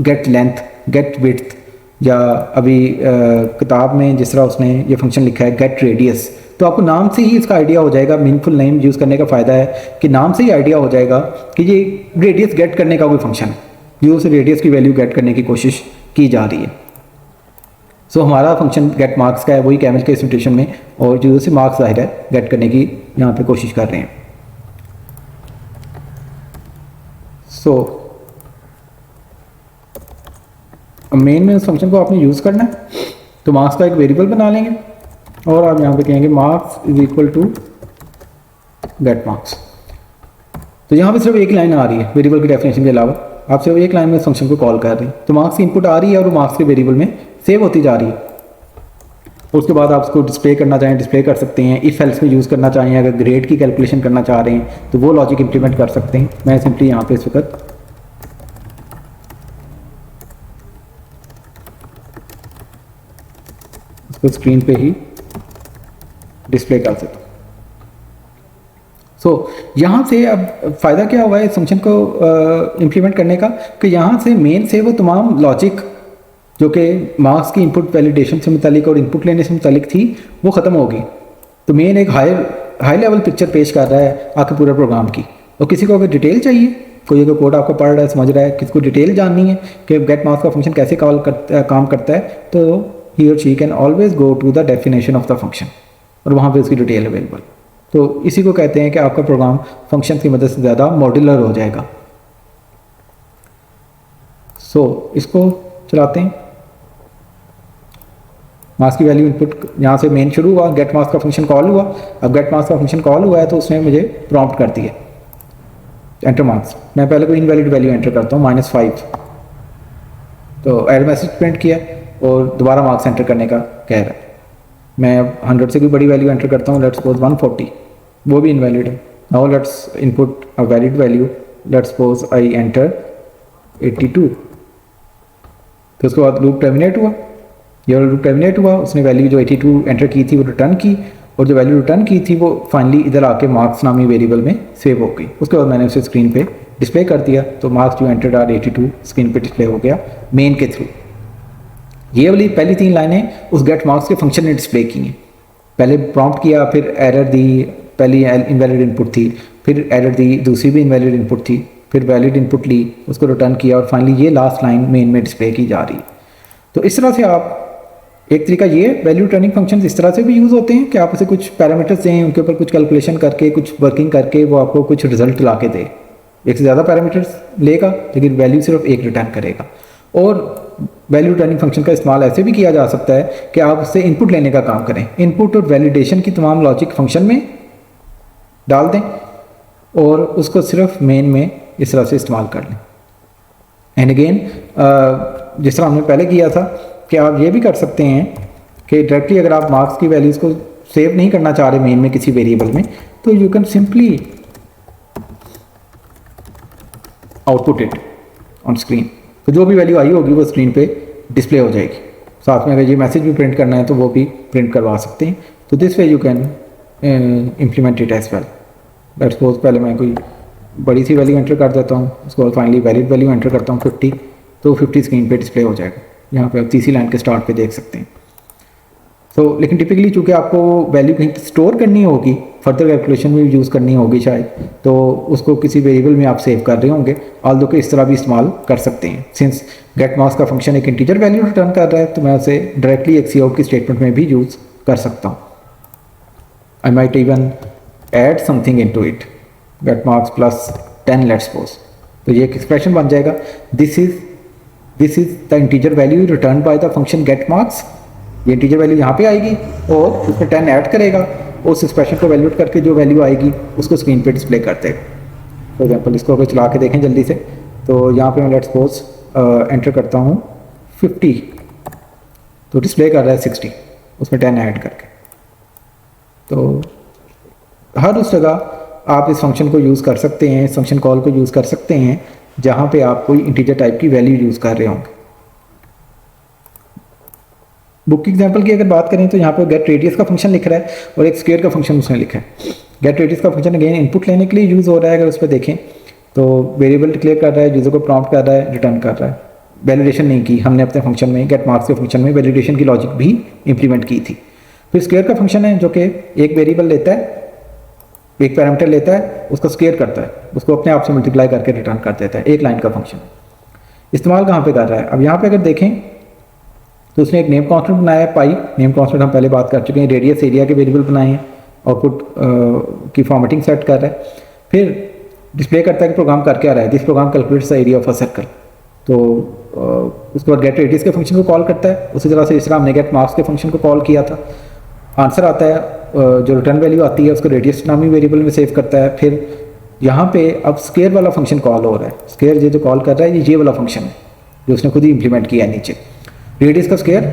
गेट लेंथ, गेट विड्थ, या अभी किताब में जिस तरह उसने ये फंक्शन लिखा है गेट रेडियस, तो आपको नाम से ही इसका आइडिया हो जाएगा। मीनिंगफुल नेम यूज़ करने का फ़ायदा है कि नाम से ही आइडिया हो जाएगा कि ये रेडियस गेट करने का कोई फंक्शन है, यूज़र से रेडियस की वैल्यू गेट करने की कोशिश की जा रही है। सो हमारा फंक्शन गेट मार्क्स का है, वही कैमल के सिचुएशन में, और यूज़र से मार्क्स ज़ाहिर है गेट करने की यहाँ पे कोशिश कर रहे हैं। सो मेन में उस फंक्शन को आपने यूज़ करना है, तो मार्क्स का एक वेरिएबल बना लेंगे और आप यहाँ पे कहेंगे marks is equal to get marks. तो यहाँ पे सिर्फ एक लाइन आ रही है वेरिएबल की डेफिनेशन के अलावा, आप सिर्फ एक लाइन में फंक्शन को कॉल कर रहे हैं। तो मार्क्स की इनपुट आ रही है और वो मार्क्स के वेरिएबल में सेव होती जा रही है। उसके बाद आप उसको डिस्प्ले करना चाहें डिस्प्ले कर सकते हैं, इफ एल्स में यूज़ करना चाहें, अगर ग्रेड की कैलकुलेशन करना चाह रहे हैं तो वो लॉजिक इंप्लीमेंट कर सकते हैं। मैं सिंपली यहाँ पे इस वक्त उसको स्क्रीन पे ही डिस्प्ले कर सकता हूँ। सो यहाँ से अब फ़ायदा क्या हुआ है इस फंक्शन को इम्प्लीमेंट करने का, कि यहाँ से मेन से वो तमाम लॉजिक जो कि मार्क्स की इनपुट वैलिडेशन से मुतालिक और इनपुट लेने से मुतालिक थी वो ख़त्म होगी। तो मेन एक हाई लेवल पिक्चर पेश कर रहा है आपके पूरे प्रोग्राम की। और किसी को अगर डिटेल चाहिए, कोई अगर कोड आपको पढ़ रहा है समझ रहा है, किसी को डिटेल जाननी है कि गेट मार्क्स का फंक्शन कैसे काम करता है, तो he or she can always go to the definition of the function और वहाँ पे उसकी डिटेल अवेलेबल। तो इसी को कहते हैं कि आपका प्रोग्राम फंक्शन की मदद से ज़्यादा मॉड्यूलर हो जाएगा। सो इसको चलाते हैं। मार्क्स की वैल्यू इनपुट यहाँ से मेन शुरू हुआ, गेट मार्क्स का फंक्शन कॉल हुआ। अब गेट मार्क्स का फंक्शन कॉल हुआ है तो उसने मुझे प्रॉम्प्ट कर दिया एंटर मार्क्स। मैं पहले कोई इनवैलिड वैल्यू एंटर करता हूँ -5, तो एरर मैसेज प्रिंट किया और दोबारा मार्क्स एंटर करने का कह रहा है। मैं 100 से कोई बड़ी वैल्यू एंटर करता हूँ, लेट्स सपोज 140, वो भी इनवैलिड है। Now let's input a valid value, let's suppose I enter 82, तो उसके बाद लूप टर्मिनेट हुआ, ये लूप टर्मिनेट हुआ, उसने वैल्यू जो 82 एंटर की थी वो रिटर्न की, और जो वैल्यू रिटर्न की थी वो फाइनली इधर आके मार्क्स नामी वेरिएबल में सेव हो गई। उसके बाद मैंने उसे स्क्रीन पे डिस्प्ले कर दिया, तो मार्क्स जो एंटर्ड आर 82 स्क्रीन पे डिस्प्ले हो गया मेन के थ्रू। ये वाली पहली 3 लाइनें उस गेट मार्क्स के फंक्शन ने डिस्प्ले की हैं। पहले प्रॉम्प्ट किया, फिर एरर दी, पहली इनवैलिड इनपुट थी, फिर एरर दी, दूसरी भी इनवैलिड इनपुट थी, फिर वैलिड इनपुट ली, उसको रिटर्न किया, और फाइनली ये लास्ट लाइन मेन में डिस्प्ले की जा रही है। तो इस तरह से आप एक तरीका ये वैल्यू रिटर्निंग फंक्शन इस तरह से भी यूज़ होते हैं कि आप उसे कुछ पैरामीटर्स दें, उनके ऊपर कुछ कैलकुलेशन करके, कुछ वर्किंग करके वो आपको कुछ रिजल्ट ला के दे। एक से ज़्यादा पैरामीटर्स लेगा लेकिन वैल्यू सिर्फ एक रिटर्न करेगा। और वैल्यू रिटर्निंग फंक्शन का इस्तेमाल ऐसे भी किया जा सकता है कि आप उससे इनपुट लेने का काम करें, इनपुट और वैलिडेशन की तमाम लॉजिक फंक्शन में डाल दें और उसको सिर्फ मेन में इस तरह से इस्तेमाल कर लें। एंड अगेन जिस तरह हमने पहले किया था कि आप ये भी कर सकते हैं कि डायरेक्टली अगर आप मार्क्स की वैल्यूज़ को सेव नहीं करना चाह रहे मेन में किसी वेरिएबल में, तो you can simply output it on screen. तो जो भी वैल्यू आई होगी वो स्क्रीन पे डिस्प्ले हो जाएगी। साथ में अगर ये मैसेज भी प्रिंट करना है तो वो भी प्रिंट करवा सकते हैं। तो this way you can implement it as well. Let's suppose पहले मैं कोई बड़ी सी वैल्यू एंटर कर देता हूँ, उसके बाद फाइनली वैलिड वैल्यू एंटर करता हूँ 50, तो 50 स्क्रीन पे डिस्प्ले हो जाएगा। यहाँ पे आप तीसरी लाइन के स्टार्ट पे देख सकते हैं। तो लेकिन टिपिकली चूँकि आपको वैल्यू कहीं स्टोर करनी होगी, फर्दर कैलकुलेशन में यूज़ करनी होगी शायद, तो उसको किसी वेरिएबल में आप सेव कर रहे होंगे, ऑल्दो के इस तरह भी इस्तेमाल कर सकते हैं। सिंस गेट मार्क्स का फंक्शन एक इंटीजर वैल्यू रिटर्न कर रहा है, तो मैं उसे डायरेक्टली एक काउट की स्टेटमेंट में भी यूज़ कर सकता हूँ। I might even add something into it, get marks plus 10 let's suppose, तो ये एक एक्सप्रेशन बन जाएगा, this is the integer value return by the function get marks. ये इंटीजर वैल्यू यहाँ पे आएगी और उसमें 10 ऐड करेगा, उस एक्सप्रेशन को वैल्यूट करके जो वैल्यू आएगी उसको स्क्रीन पे डिस्प्ले कर देगा। फॉर एग्जांपल इसको अगर चला के देखें जल्दी से, तो यहाँ पे मैं लेट्स सपोज एंटर करता हूँ 50, तो डिस्प्ले कर रहा है 60, उसमें 10 ऐड करके। तो हर उस जगह आप इस फंक्शन को यूज़ कर सकते हैं, इस फंक्शन कॉल को यूज़ कर सकते हैं जहाँ पे आप कोई इंटीजर टाइप की वैल्यू यूज़ कर रहे होंगे। बुक की एग्जांपल की अगर बात करें तो यहाँ पर गेट रेडियस का फंक्शन लिख रहा है और एक स्क्वायर का फंक्शन उसने लिखा है। गेट रेडियस का फंक्शन अगेन इनपुट लेने के लिए यूज़ हो रहा है। अगर उस पर देखें तो वेरिएबल डिक्लेयर कर रहा है, यूज़र को प्रॉम्प्ट कर रहा है, रिटर्न कर रहा है। वैलिडेशन नहीं की हमने अपने फंक्शन में, गेट मार्क्स के फंक्शन में वैलिडेशन की लॉजिक भी इंप्लीमेंट की थी। फिर स्क्वायर का फंक्शन है जो कि एक वेरिएबल लेता है, एक पैरामीटर लेता है, उसका स्क्वायर करता है, उसको अपने आप से मल्टीप्लाई करके रिटर्न कर देता है। एक लाइन का फंक्शन इस्तेमाल कहाँ पे कर रहा है? अब यहाँ पे अगर देखें तो उसने एक नेम कांस्टेंट बनाया है पाई। नेम कांस्टेंट हम पहले बात कर चुके हैं। रेडियस एरिया के वेरिएबल बनाए हैं, आउटपुट की फॉर्मेटिंग सेट कर रहा है, फिर डिस्प्ले करता है कि प्रोग्राम कर क्या रहा है, this program calculates the area of a circle. तो उसके बाद गेट रेडियस के फंक्शन को कॉल करता है। उसी तरह से इस तरह हमने गेट मार्क्स के फंक्शन को कॉल किया था। आंसर आता है, जो रिटर्न वैल्यू आती है उसको रेडियस नामी वेरिएबल में सेव करता है। फिर यहाँ पे अब स्क्वायर वाला फंक्शन कॉल हो रहा है। स्क्वायर ये जो कॉल कर रहा है ये वाला फंक्शन है जो उसने खुद ही इंप्लीमेंट किया है नीचे। रेडियस का स्क्वायर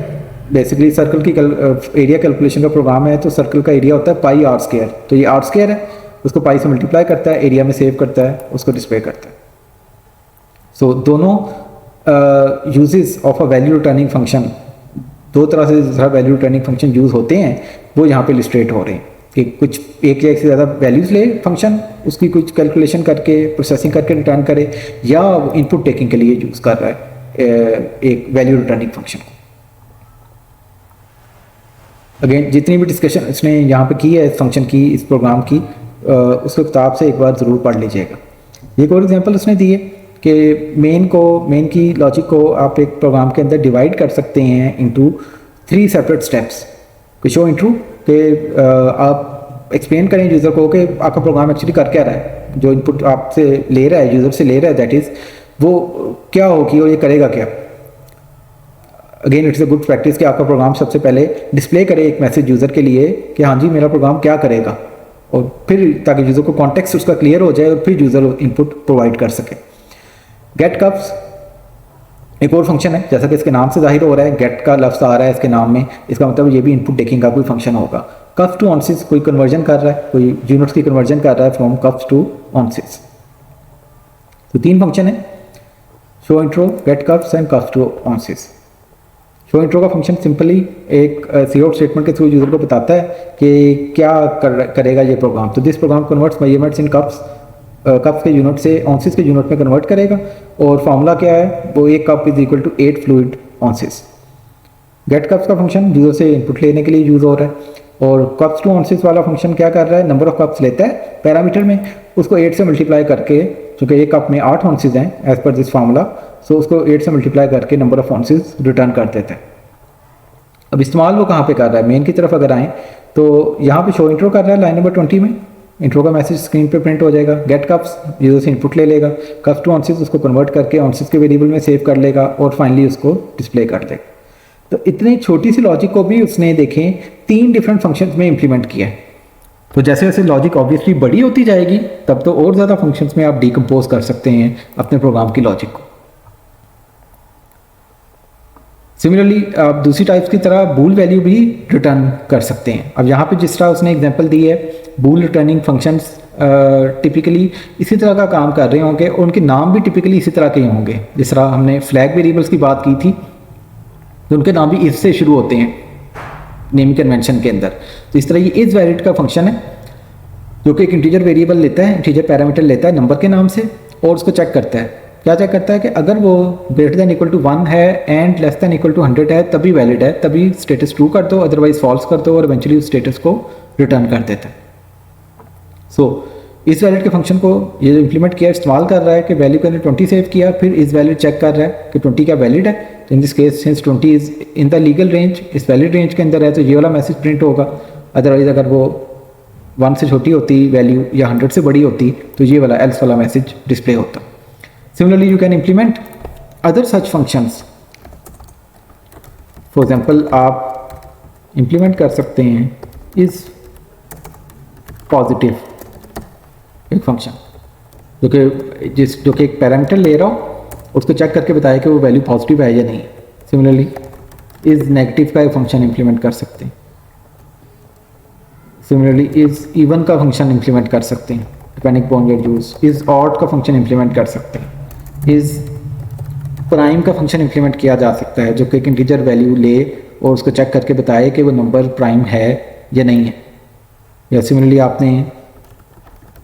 बेसिकली सर्कल की एरिया कैलकुलेशन का प्रोग्राम है। तो सर्कल का एरिया होता है पाई आर स्क्वायर, तो ये आर स्क्वायर है, उसको पाई से मल्टीप्लाई करता है, एरिया में सेव करता है, उसको डिस्प्ले करता है। सो दोनों uses of a value returning function, दो तरह से वैल्यू रिटर्निंग फंक्शन यूज होते हैं, वो यहाँ पे इलिस्ट्रेट हो रहे हैं कि कुछ एक या एक से ज़्यादा वैल्यूज ले फंक्शन, उसकी कुछ कैलकुलेशन करके प्रोसेसिंग करके रिटर्न करे, या इनपुट टेकिंग के लिए यूज़ कर रहा है एक वैल्यू रिटर्निंग फंक्शन को। अगेन जितनी भी डिस्कशन इसने यहाँ पे की है इस फंक्शन की, इस प्रोग्राम की, उसको किताब से एक बार ज़रूर पढ़ लीजिएगा। एक और एग्जांपल उसने दी है कि मेन की लॉजिक को आप एक प्रोग्राम के अंदर डिवाइड कर सकते हैं इनटू 3 सेपरेट स्टेप्स। कि शो इंट्रू कि आप एक्सप्लेन करें यूज़र को कि आपका प्रोग्राम एक्चुअली कर क्या रहा है, जो इनपुट आपसे ले रहा है, यूज़र से ले रहा है, दैट इज़ वो क्या होगी और ये करेगा क्या। Again it's a good practice कि आपका प्रोग्राम सबसे पहले डिस्प्ले करे एक मैसेज यूज़र के लिए कि हाँ जी मेरा प्रोग्राम क्या करेगा, और फिर ताकि यूज़र को कॉन्टेक्स्ट उसका क्लियर हो जाए और फिर यूज़र इनपुट प्रोवाइड कर सके। गेट कप्स एक और फंक्शन है, जैसा कि इसके नाम से जाहिर हो रहा है, गेट का लफ्ज़ आ रहा है इसके नाम में, इसका मतलब ये भी इनपुट टेकिंग का कोई फंक्शन होगा। कप्स टू ऑनसिस कोई कन्वर्जन कर रहा है, कोई यूनिट्स की कन्वर्जन कर रहा है फ्रॉम कप्स टू ऑनसिस। तो 3 फंक्शन है, show intro, get cups and cups to ounces. Show intro का फंक्शन सिंपली एक सी आउट स्टेटमेंट के थ्रू यूजर को बताता है कि क्या करेगा ये प्रोग्राम। तो this program converts measurements in cups, cups के यूनिट से ऑन्सेस के यूनिट में कन्वर्ट करेगा। और फॉर्मूला क्या है, वो एक cup is equal to 8 fluid ounces. Get cups का फंक्शन यूजर से इनपुट लेने के लिए यूज हो रहा है। और कप्स टू ऑन्सेस वाला फंक्शन क्या कर रहा है, नंबर ऑफ कप्स लेता है पैरामीटर में, उसको 8 से मल्टीप्लाई करके, चूँकि एक कप में 8 ऑन्सेस हैं एज पर दिस फार्मूला, सो उसको 8 से मल्टीप्लाई करके नंबर ऑफ ऑन्सेस रिटर्न कर देता है। अब इस्तेमाल वो कहाँ पे कर रहा है, मेन की तरफ अगर आएँ तो यहाँ पे शो इंट्रो कर रहा है लाइन नंबर 20 में। इंट्रो का मैसेज स्क्रीन पे प्रिंट हो जाएगा। गेट कप्स यूजर से इनपुट ले लेगा, कप्स टू ऑन्सेस उसको कन्वर्ट करके ऑन्सेस के वेरिएबल में सेव कर लेगा और फाइनली उसको डिस्प्ले कर देगा। तो इतनी छोटी सी लॉजिक को भी उसने देखें 3 डिफरेंट फंक्शंस में इंप्लीमेंट किया है। तो जैसे जैसे लॉजिक ऑब्वियसली बड़ी होती जाएगी तब तो और ज़्यादा फंक्शंस में आप डिकम्पोज कर सकते हैं अपने प्रोग्राम की लॉजिक को। सिमिलरली आप दूसरी टाइप्स की तरह बूल वैल्यू भी रिटर्न कर सकते हैं। अब यहाँ पे जिस तरह उसने एग्जांपल दी है, बूल रिटर्निंग फंक्शंस टिपिकली इसी तरह का काम कर रहे होंगे और उनके नाम भी टिपिकली इसी तरह के ही होंगे। जिस तरह हमने फ्लैग वेरिएबल्स की बात की थी तो उनके नाम भी इससे शुरू होते हैं नेमिंग कन्वेंशन के अंदर। तो इस तरह ये इज वैलिड का फंक्शन है जो कि एक इंटीजर वेरिएबल लेता है, इंटीजर पैरामीटर लेता है नंबर के नाम से और उसको चेक करता है। क्या चेक करता है कि अगर वो ग्रेटर देन इक्वल टू 1 है and less than equal to 100 है तभी वैलिड है, तभी स्टेटस ट्रू कर दो, अदरवाइज फॉल्स कर दो और इवेंचुअली उस स्टेटस को रिटर्न कर देता है। सो इस वैलिड के फंक्शन को ये जो इंप्लीमेंट किया इस्तेमाल कर रहा है कि वैल्यू के अंदर 20 सेव किया, फिर इस वैलिड चेक कर रहा है कि 20 क्या वैलिड है। तो in this case since 20 is in the legal range, इस वैलिड रेंज के अंदर है तो ये वाला मैसेज प्रिंट होगा। अदरवाइज अगर वो 1 से छोटी होती वैल्यू या 100 से बड़ी होती तो ये वाला एल्स वाला मैसेज डिस्प्ले होता। Similarly, you can implement other such functions. For example, आप implement कर सकते हैं is positive एक फंक्शन जो कि एक पैरामीटर ले रहा हो उसको चेक करके बताया कि वो वैल्यू पॉजिटिव है या नहीं। सिमिलरली इज नेगेटिव का एक फंक्शन इंप्लीमेंट कर सकते हैं। सिमिलरली इज इवन का फंक्शन इंप्लीमेंट कर सकते हैं depending upon your use. Is odd का फंक्शन इंप्लीमेंट कर सकते हैं। इज प्राइम का फंक्शन इंप्लीमेंट किया जा सकता है जो कि एक इंटीजर वैल्यू ले और उसको चेक करके बताए कि वो नंबर प्राइम है या नहीं है। या सिमिलरली आपने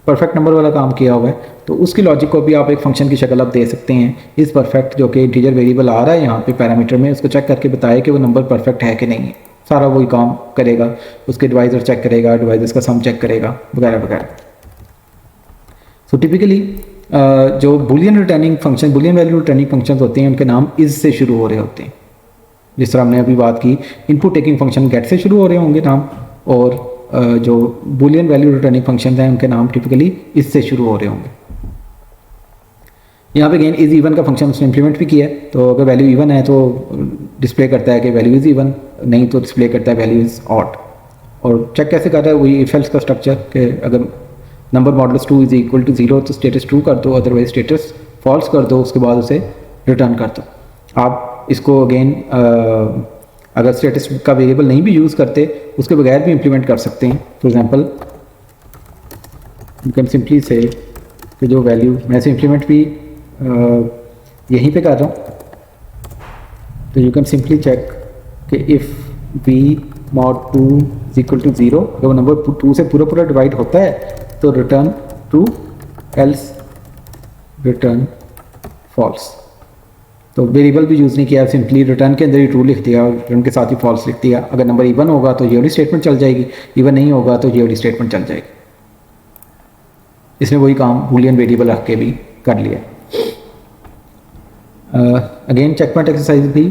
परफेक्ट नंबर वाला काम किया हुआ है तो उसकी लॉजिक को भी आप एक फंक्शन की शक्ल आप दे सकते हैं। इज परफेक्ट जो कि इंटीजर वेरिएबल आ रहा है यहाँ पे पैरामीटर में, उसको चेक करके बताए कि वो नंबर परफेक्ट है कि नहीं है। सारा वही काम करेगा, उसके डिवाइजर चेक करेगा, डिवाइजर्स का सम चेक करेगा वगैरह वगैरह। सो टिपिकली जो Boolean returning function, Boolean value returning functions होते हैं उनके नाम इज से शुरू हो रहे होते हैं। जिस तरह हमने अभी बात की इनपुट टेकिंग फंक्शन गेट से शुरू हो रहे होंगे नाम, और जो बुलियन वैल्यू रिटर्निंग फंक्शन हैं उनके नाम टिपिकली इससे शुरू हो रहे होंगे। यहाँ पे अगेन इज इवन का फंक्शन उसने इंप्लीमेंट भी किया है। तो अगर वैल्यू इवन है तो डिस्प्ले करता है कि वैल्यू इज इवन, नहीं तो डिस्प्ले करता है वैल्यू इज ऑड। और चेक कैसे कर रहा है, वही इफ एल्स का स्ट्रक्चर कि अगर number modulus 2 is equal to 0 तो स्टेटस ट्रू कर दो, अदरवाइज स्टेटस फॉल्स कर दो, उसके बाद उसे रिटर्न कर दो। आप इसको अगेन अगर स्टेटस का वेरिएबल नहीं भी यूज़ करते उसके बगैर भी इंप्लीमेंट कर सकते हैं। For example you can simply से कि जो वैल्यू मैं से इंप्लीमेंट भी यहीं पे कर रहा हूँ, तो यू कैन सिंपली चेक कि if we mod 2 is equal to 0, अगर वो नंबर 2 से पूरा पूरा डिवाइड होता है तो return true, else return false. तो वेरिएबल भी यूज़ नहीं किया, सिंपली रिटर्न के अंदर ही ट्रू लिख दिया और रिटर्न के साथ ही फॉल्स लिख दिया। अगर नंबर इवन होगा तो ये वाली स्टेटमेंट चल जाएगी, इवन नहीं होगा तो ये वाली स्टेटमेंट चल जाएगी। इसने वही काम बूलियन वेरिएबल रख के भी कर लिया। अगेन चेकपॉइंट एक्सरसाइज भी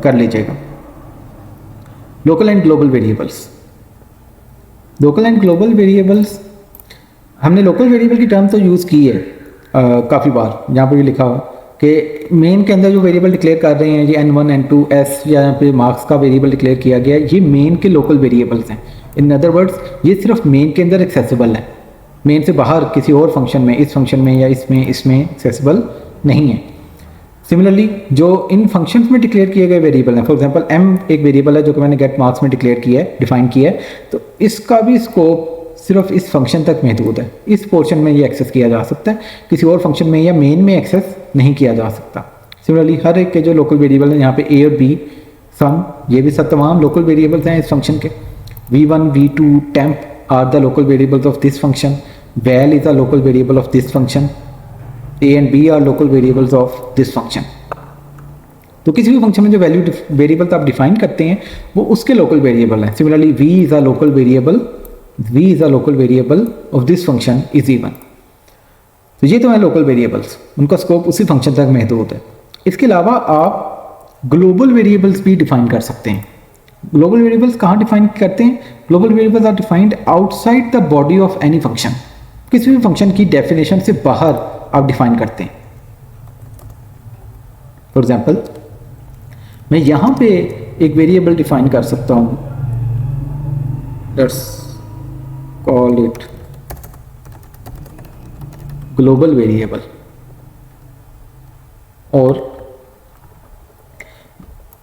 कर लीजिएगा। Local and global variables. Local and global variables, हमने लोकल वेरिएबल की टर्म तो यूज़ की है काफ़ी बार। यहाँ पर भी लिखा हुआ कि मेन के अंदर जो वेरिएबल डिक्लेयर कर रहे हैं ये n1 n2 s या यहाँ पे मार्क्स का वेरिएबल डिक्लेयर किया गया है, ये मेन के लोकल वेरिएबल्स हैं। इन अदर वर्ड्स ये सिर्फ मेन के अंदर एक्सेसिबल है, मेन से बाहर किसी और फंक्शन में, इस फंक्शन में या इसमें एक्सेसिबल नहीं है। सिमिलरली जो इन फंक्शंस में डिक्लेयर किए गए वेरिएबल हैं, फॉर एग्जांपल m एक वेरिएबल है जो कि मैंने गेट मार्क्स में डिक्लेयर किया है, डिफाइन किया है, तो इसका भी स्कोप सिर्फ इस फंक्शन तक महदूद है। इस पोर्शन में ये एक्सेस किया जा सकता है, किसी और फंक्शन में या मेन में एक्सेस नहीं किया जा सकता। सिमिलरली हर एक के जो लोकल वेरिएबल है यहाँ पे a और b सम, ये भी सब तमाम लोकल वेरिएबल्स हैं इस फंक्शन के। v1 v2 temp are the local variables of this function, val is a local variable of this function, a and b are local variables of this function. तो किसी भी फंक्शन में जो value variable आप define करते हैं वो उसके लोकल वेरिएबल हैं। Similarly v is a local variable of this function is e1। तो ये तो है लोकल वेरिएबल्स, उनका स्कोप उसी फंक्शन तक महदूद है। इसके अलावा आप ग्लोबल वेरिएबल्स भी डिफाइन कर सकते हैं। ग्लोबल वेरिएबल्स कहाँ डिफाइन करते हैं? Global variables are defined outside the body of any function. किसी भी फंक्शन की डेफिनेशन से बाहर आप डिफाइन करते हैं। फॉर एग्जाम्पल, मैं यहां पे एक वेरिएबल डिफाइन कर सकता हूं, let's call it global variable, और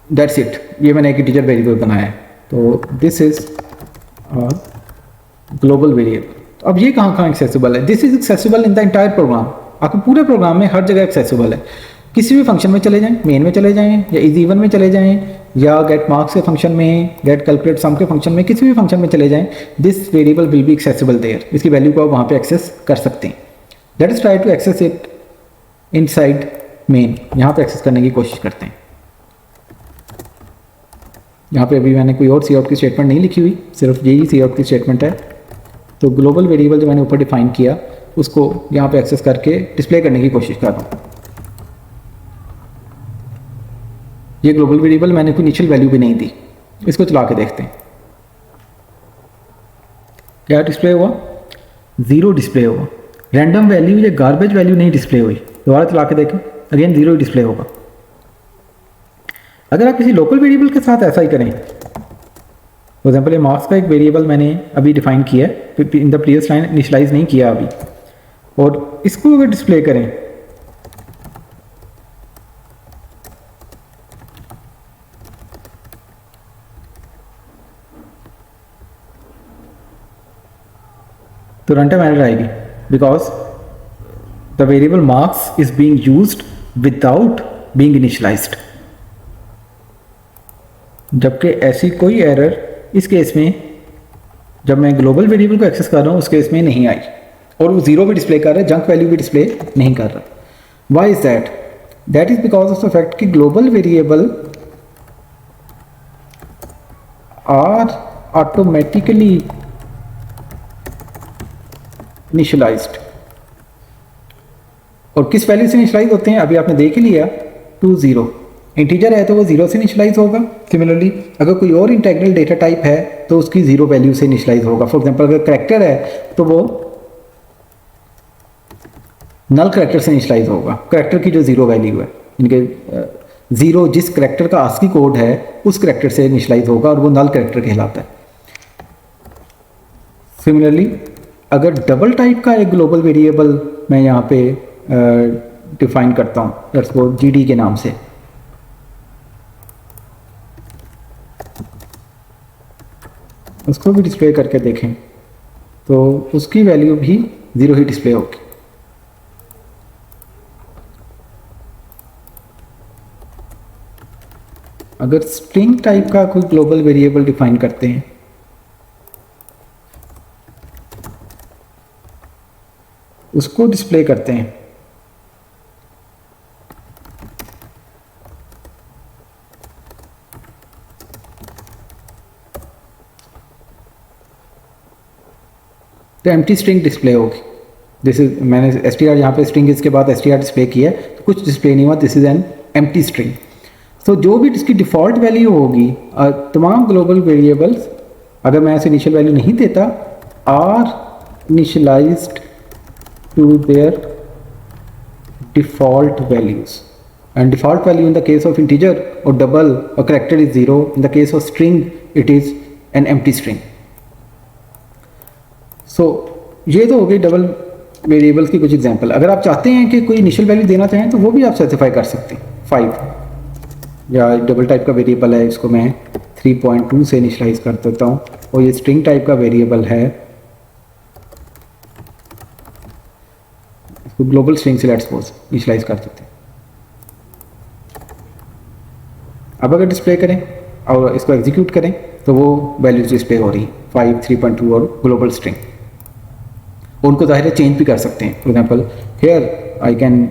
दैट्स इट। ये मैंने एक इंटीजर वेरिएबल बनाया है, तो दिस इज ग्लोबल वेरिएबल। तो अब ये कहाँ एक्सेसिबल है? This is accessible in the entire program. आपके पूरे प्रोग्राम में हर जगह एक्सेसिबल है। किसी भी फंक्शन में चले जाएं, मेन में चले जाएं या इज इवन में चले जाएं या गेट मार्क्स के फंक्शन में, गेट कैलकुलेट सम के फंक्शन में, किसी भी फंक्शन में चले जाएं, this variable will be accessible there. इसकी वैल्यू को आप वहाँ पे एक्सेस कर सकते हैं। Let us try to access it inside main. यहाँ पे एक्सेस करने की कोशिश करते हैं। यहाँ पे अभी मैंने कोई और सी आउट की स्टेटमेंट नहीं लिखी हुई, सिर्फ यही सी आउट की स्टेटमेंट है। तो ग्लोबल वेरिएबल जो मैंने ऊपर डिफाइन किया उसको यहाँ पे एक्सेस करके डिस्प्ले करने की कोशिश कर रहा हूँ। ये ग्लोबल वेरिएबल मैंने कोई इनिशियल वैल्यू भी नहीं दी। इसको चला के देखते हैं क्या डिस्प्ले हुआ। 0 डिस्प्ले हुआ। रैंडम वैल्यू या गार्बेज वैल्यू नहीं डिस्प्ले हुई। दोबारा चला के देखें, अगेन 0 डिस्प्ले होगा। अगर आप किसी लोकल वेरिएबल के साथ ऐसा ही करें, फॉर एग्जाम्पल ये मार्क्स का एक वेरिएबल मैंने अभी डिफाइन किया है, in the previous line initialize नहीं किया अभी, और इसको अगर डिस्प्ले करें तो रन टाइम एरर आएगी, because the variable marks is being used without being initialized. जबकि ऐसी कोई एरर इस केस में, जब मैं ग्लोबल वेरिएबल को एक्सेस कर रहा हूँ उस केस में नहीं आई, और वो 0 भी डिस्प्ले कर रहा है, जंक वैल्यू भी डिस्प्ले नहीं कर रहा। Why is that? That is because of the fact कि global variable are automatically initialized. और किस वैल्यू से इनिशियलाइज होते हैं अभी आपने देख ही लिया, 2 0। इंटीजर है तो वो 0 से इनिशियलाइज होगा। सिमिलरली अगर कोई और इंटेग्रल डेटा टाइप है तो उसकी 0 वैल्यू से इनिशियलाइज होगा। फॉर एग्जांपल अगर करैक्टर है तो वो नल करैक्टर से इनिशियलाइज होगा। करैक्टर की जो 0 वैल्यू है, इनके 0 जिस करैक्टर का आस्की कोड है उस करैक्टर से इनिशियलाइज होगा और वो नल करैक्टर कहलाता है। सिमिलरली अगर डबल टाइप का एक ग्लोबल वेरिएबल मैं यहाँ पे डिफाइन करता हूँ, लेट्स गो GD के नाम से, उसको भी डिस्प्ले करके देखें तो उसकी वैल्यू भी 0 ही डिस्प्ले होगी। अगर स्ट्रिंग टाइप का कोई ग्लोबल वेरिएबल डिफाइन करते हैं उसको डिस्प्ले करते हैं तो एम्प्टी स्ट्रिंग डिस्प्ले होगी। दिस इज, मैंने str यहाँ पे स्ट्रिंग इसके बाद str डिस्प्ले किया है तो कुछ डिस्प्ले नहीं हुआ। This is an empty string. तो जो भी इसकी डिफ़ॉल्ट वैल्यू होगी, तमाम ग्लोबल वेरिएबल्स अगर मैं ऐसे इनिशियल वैल्यू नहीं देता, are initialized to their default values. And default value in the case of integer और डबल और character is 0। In the case of string it is an empty string. So ये तो हो गई डबल वेरिएबल्स की कुछ एग्जांपल। अगर आप चाहते हैं कि कोई इनिशियल वैल्यू देना चाहें तो वो भी आप स्पेसिफाई कर सकते हैं। 5 या डबल टाइप का वेरिएबल है, इसको मैं 3.2 से इनिशियलाइज कर देता हूँ, और ये स्ट्रिंग टाइप का वेरिएबल है, इसको ग्लोबल स्ट्रिंग से लेट्स सपोज इनिशियलाइज कर देते हैं। अब अगर डिस्प्ले करें और इसको एग्जीक्यूट करें तो वो वैल्यूज डिस्प्ले हो रही है 5, 3.2 और ग्लोबल स्ट्रिंग। उनको ज़ाहिर है चेंज भी कर सकते हैं। For example here I can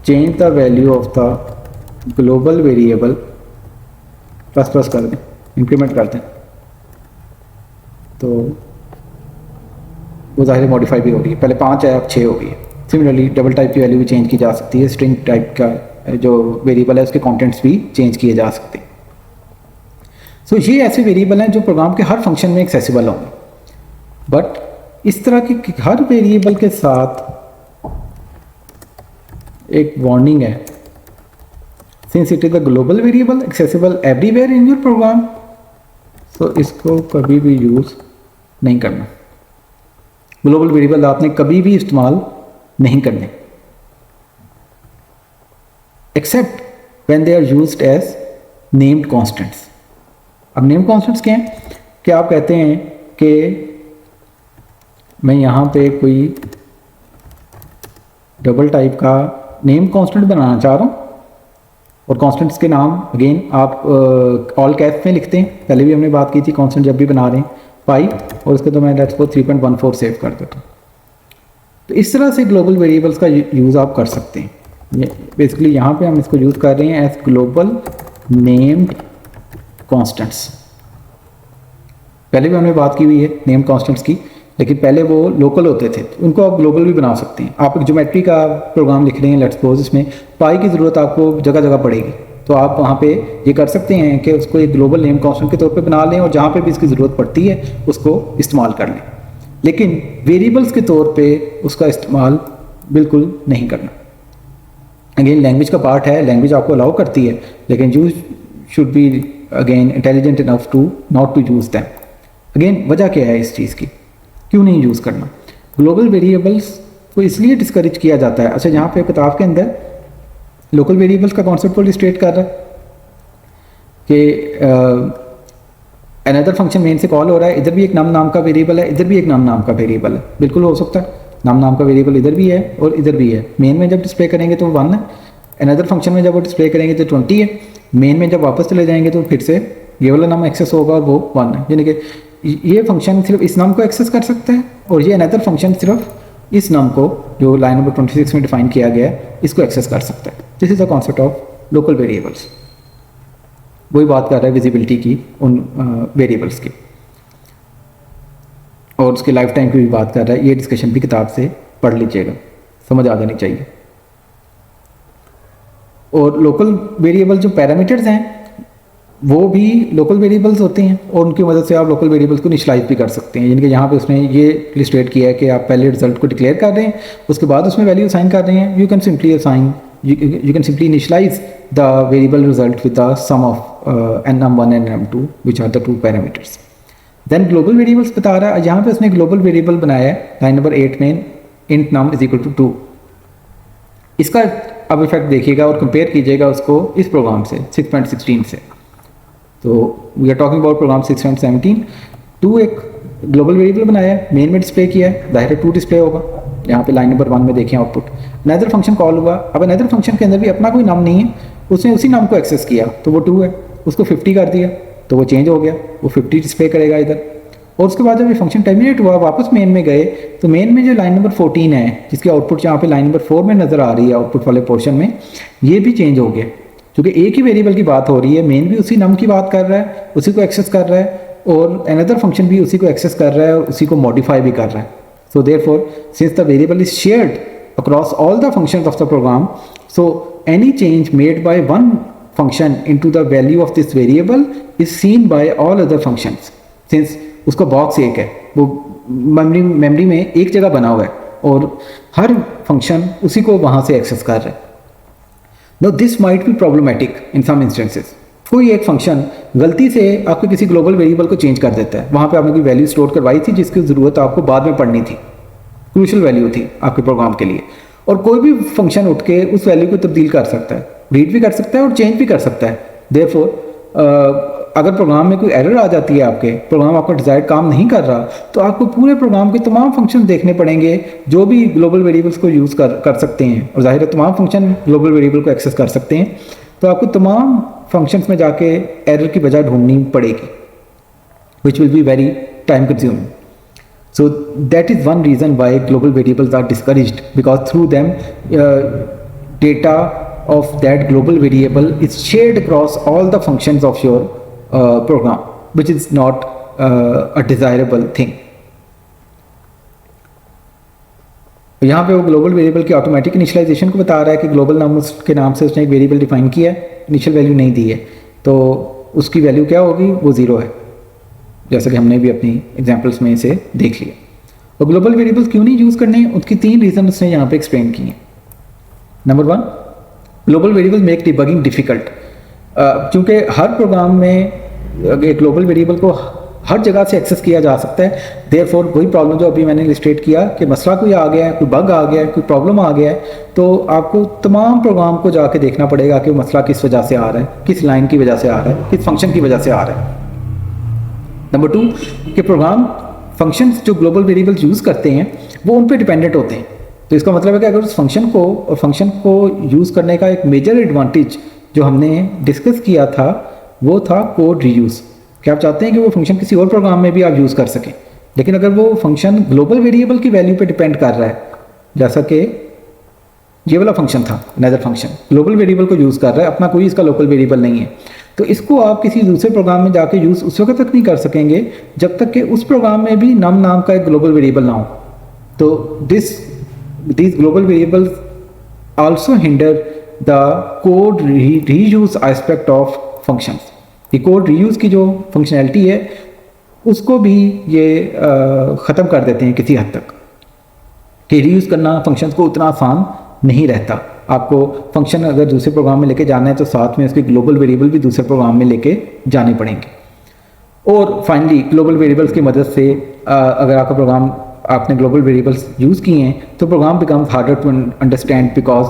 change the value of the global variable, plus कर दें, इंक्रीमेंट कर दें, तो वो ज़ाहिर मॉडिफाई भी हो रही है। पहले 5 है, अब 6 हो गई है। सिमिलरली डबल टाइप की वैल्यू भी चेंज की जा सकती है। स्ट्रिंग टाइप का जो वेरिएबल है उसके कंटेंट्स भी चेंज किए जा सकते हैं। सो ये ऐसे वेरिएबल हैं जो प्रोग्राम के हर फंक्शन में एक्सेसिबल होंगे। बट इस तरह के हर वेरिएबल के साथ एक वार्निंग है, since it is a global variable accessible everywhere in your program, तो इसको कभी भी यूज नहीं करना। ग्लोबल वेरिएबल आपने कभी भी इस्तेमाल नहीं करने, except when they are used as named constants. अब नेम्ड कॉन्स्टेंट्स क्या हैं? कि आप कहते हैं कि मैं यहाँ पे कोई डबल टाइप का नेम कांस्टेंट बनाना चाह रहा हूँ और कांस्टेंट्स के नाम अगेन आप ऑल कैप्स में लिखते हैं। पहले भी हमने बात की थी कांस्टेंट जब भी बना रहे हैं पाई, और उसके तो मैं लेट्स सपोज 3.14 सेव कर देता हूँ। तो इस तरह से ग्लोबल वेरिएबल्स का यूज़ आप कर सकते हैं। बेसिकली यहाँ पे हम इसको यूज़ कर रहे हैं एज ग्लोबल नेम्ड कॉन्स्टेंट्स। पहले भी हमने बात की हुई है नेम्ड कॉन्स्टेंट्स की, लेकिन पहले वो लोकल होते थे, तो उनको आप ग्लोबल भी बना सकते हैं। आप एक ज्योमेट्री का प्रोग्राम लिख रहे हैं लेट्स सपोज, इसमें पाई की ज़रूरत आपको जगह जगह पड़ेगी, तो आप वहाँ पे ये कर सकते हैं कि उसको एक ग्लोबल नेम कांस्टेंट के तौर पे बना लें और जहाँ पे भी इसकी ज़रूरत पड़ती है उसको इस्तेमाल कर लें, लेकिन वेरिएबल्स के तौर पे उसका इस्तेमाल बिल्कुल नहीं करना। अगेन लैंग्वेज का पार्ट है, लैंग्वेज आपको अलाउ करती है, लेकिन you should be again intelligent enough to not to use them. Again वजह क्या है इस चीज़ की, क्यों नहीं यूज़ करना? ग्लोबल वेरिएबल्स को इसलिए डिस्करेज किया जाता है। अच्छा, यहाँ पे किताब के अंदर लोकल वेरिएबल्स का कॉन्सेप्ट को इलस्ट्रेट कर रहा है कि अनदर फंक्शन मेन से कॉल हो रहा है, इधर भी एक नाम का वेरिएबल है, इधर भी एक नाम का वेरिएबल है। बिल्कुल हो सकता है, नाम का वेरिएबल इधर भी है और इधर भी है। मेन में जब डिस्प्ले करेंगे तो 1 है, अनदर फंक्शन में जब वो डिस्प्ले करेंगे तो 20 है, मेन में जब वापस चले जाएंगे तो फिर से ये वाला नाम एक्सेस होगा और वो 1 है। यानी कि ये फंक्शन सिर्फ इस नाम को एक्सेस कर सकता है और ये अनदर फंक्शन सिर्फ इस नाम को जो लाइन नंबर 26 में डिफाइन किया गया है इसको एक्सेस कर सकता है। This is the concept of local variables. वही बात कर रहा है विजिबिलिटी की उन वेरिएबल्स की, और उसके लाइफ टाइम की भी बात कर रहा है। ये डिस्कशन भी किताब से पढ़ लीजिएगा, समझ आ जानी चाहिए। और लोकल वेरिएबल जो पैरामीटर्स हैं वो भी लोकल वेरिएबल्स होते हैं और उनकी मदद से आप लोकल वेरिएबल्स को इनिशियलाइज भी कर सकते हैं। यानी कि यहाँ पे उसने ये इलस्ट्रेट किया है कि आप पहले रिजल्ट को डिक्लेयर कर रहे हैं, उसके बाद उसमें वैल्यू असाइन कर रहे हैं। You can simply assign, you can simply initialize the variable result with the sum of num1 and num2 which are the 2 parameters. Then global variables बता रहा है, यहाँ पे उसने ग्लोबल वेरिएबल बनाया है लाइन नंबर 8 में int num is equal to 2। इसका अब इफेक्ट देखिएगा और कंपेयर कीजिएगा उसको इस प्रोग्राम से 6.16 से। तो we are talking about program 6.17। 2 एक ग्लोबल वेरिएबल बनाया है, मेन में डिस्प्ले किया है, जाहिर है 2 डिस्प्ले होगा। यहाँ पे लाइन नंबर 1 में देखें आउटपुट अनदर फंक्शन कॉल हुआ। अब अनदर फंक्शन के अंदर भी अपना कोई नाम नहीं है, उसने उसी नाम को एक्सेस किया तो वो 2 है, उसको 50 कर दिया तो वो चेंज हो गया, वो 50 डिस्प्ले करेगा इधर। और उसके बाद जब ये फंक्शन टर्मिनेट हुआ वापस मेन में गए तो मेन में जो लाइन नंबर 14 है जिसकी आउटपुट यहाँ पे लाइन नंबर 4 में नज़र आ रही है आउटपुट वाले पोर्शन में, ये भी चेंज हो गया क्योंकि एक ही वेरिएबल की बात हो रही है। मेन भी उसी नाम की बात कर रहा है, उसी को एक्सेस कर रहा है, और अनदर फंक्शन भी उसी को एक्सेस कर रहा है और उसी को मॉडिफाई भी कर रहा है। So therefore, since the variable is shared across all the functions of the program, so any change made by one function into the value of this variable is seen by all other functions. Since उसका box एक है, वो memory में एक जगह बना हुआ है और हर फंक्शन उसी को वहाँ से एक्सेस कर रहा है। Now this might be problematic in some instances. कोई एक फंक्शन गलती से आपके किसी ग्लोबल वेरिएबल को चेंज कर देता है, वहाँ पे आपने कोई वैल्यू स्टोर करवाई थी जिसकी ज़रूरत आपको बाद में पढ़नी थी, क्रूशियल वैल्यू थी आपके प्रोग्राम के लिए, और कोई भी फंक्शन उठ के उस वैल्यू को तब्दील कर सकता है, रीड भी कर सकता है और चेंज भी कर सकता है। देयरफॉर अगर प्रोग्राम में कोई एरर आ जाती है, आपके प्रोग्राम आपका डिजायर्ड काम नहीं कर रहा, तो आपको पूरे प्रोग्राम के तमाम फंक्शन देखने पड़ेंगे जो भी ग्लोबल वेरिएबल्स को यूज़ कर सकते हैं, और जाहिर है तमाम फंक्शन ग्लोबल वेरिएबल को एक्सेस कर सकते हैं। तो आपको तमाम फंक्शंस में जाके एरर की वजह ढूंढनी पड़ेगी, which will be very time consuming. So that is one reason why global variables are discouraged, because through them data of that global variable is shared across all the functions of your program, which is not a desirable thing. यहाँ पे वो global variable की automatic initialisation को बता रहा है कि global नाम के नाम से उसने एक वेरिएबल डिफाइन किया है, इनिशियल वैल्यू नहीं दी है, तो उसकी वैल्यू क्या होगी, वो ज़ीरो है, जैसा कि हमने भी अपनी एग्जांपल्स में इसे देख लिया। और ग्लोबल वेरिएबल्स क्यों नहीं यूज़ करने, उसकी 3 रीज़न उसने यहाँ पे एक्सप्लेन किए हैं। Number 1, global variable make debugging difficult, क्योंकि हर प्रोग्राम में एक ग्लोबल वेरिएबल को हर जगह से एक्सेस किया जा सकता है। देयरफॉर वही प्रॉब्लम जो अभी मैंने इलस्ट्रेट किया कि मसला कोई आ गया है, कोई बग आ गया है, कोई प्रॉब्लम आ गया है, तो आपको तमाम प्रोग्राम को जाके देखना पड़ेगा कि मसला किस वजह से आ रहा है, किस लाइन की वजह से आ रहा है, किस फंक्शन की वजह से आ रहा है। नंबर 2 कि प्रोग्राम फंक्शंस जो ग्लोबल वेरिएबल्स यूज़ करते हैं वो उन पे डिपेंडेंट होते हैं। तो इसका मतलब है कि अगर उस फंक्शन को यूज़ करने का एक मेजर एडवांटेज जो हमने डिस्कस किया था वो था कोड रीयूज़, कि आप चाहते हैं कि वो फंक्शन किसी और प्रोग्राम में भी आप यूज़ कर सकें, लेकिन अगर वो फंक्शन ग्लोबल वेरिएबल की वैल्यू पे डिपेंड कर रहा है, जैसा कि ये वाला फंक्शन था, अनदर फंक्शन ग्लोबल वेरिएबल को यूज़ कर रहा है, अपना कोई इसका लोकल वेरिएबल नहीं है, तो इसको आप किसी दूसरे प्रोग्राम में जाके यूज़ उस वक्त तक नहीं कर सकेंगे जब तक कि उस प्रोग्राम में भी नाम का एक ग्लोबल वेरिएबल ना हो। तो these global variables also hinder the code reuse aspect of functions। ये कोड रीयूज़ की जो फंक्शनैलिटी है उसको भी ये ख़त्म कर देते हैं किसी हद तक, कि रीयूज़ करना फंक्शंस को उतना आसान नहीं रहता। आपको फंक्शन अगर दूसरे प्रोग्राम में लेके जाना है तो साथ में उसके ग्लोबल वेरिएबल भी दूसरे प्रोग्राम में लेके जाने पड़ेंगे। और फाइनली ग्लोबल वेरिएबल्स की मदद से अगर आपका प्रोग्राम आपने ग्लोबल वेरिएबल्स यूज़ किए हैं तो program becomes harder to understand, because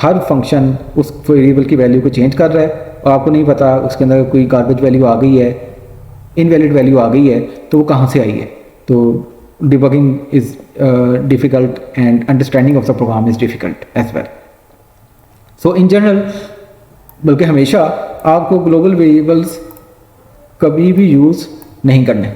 हर फंक्शन उस वेरिएबल की वैल्यू को चेंज कर रहा है और आपको नहीं पता उसके अंदर कोई गार्बेज वैल्यू आ गई है, इनवैलिड वैल्यू आ गई है, तो वो कहाँ से आई है। तो debugging is difficult and understanding of the program is difficult as well. So in general, बल्कि हमेशा आपको ग्लोबल वेरिएबल्स कभी भी यूज़ नहीं करने,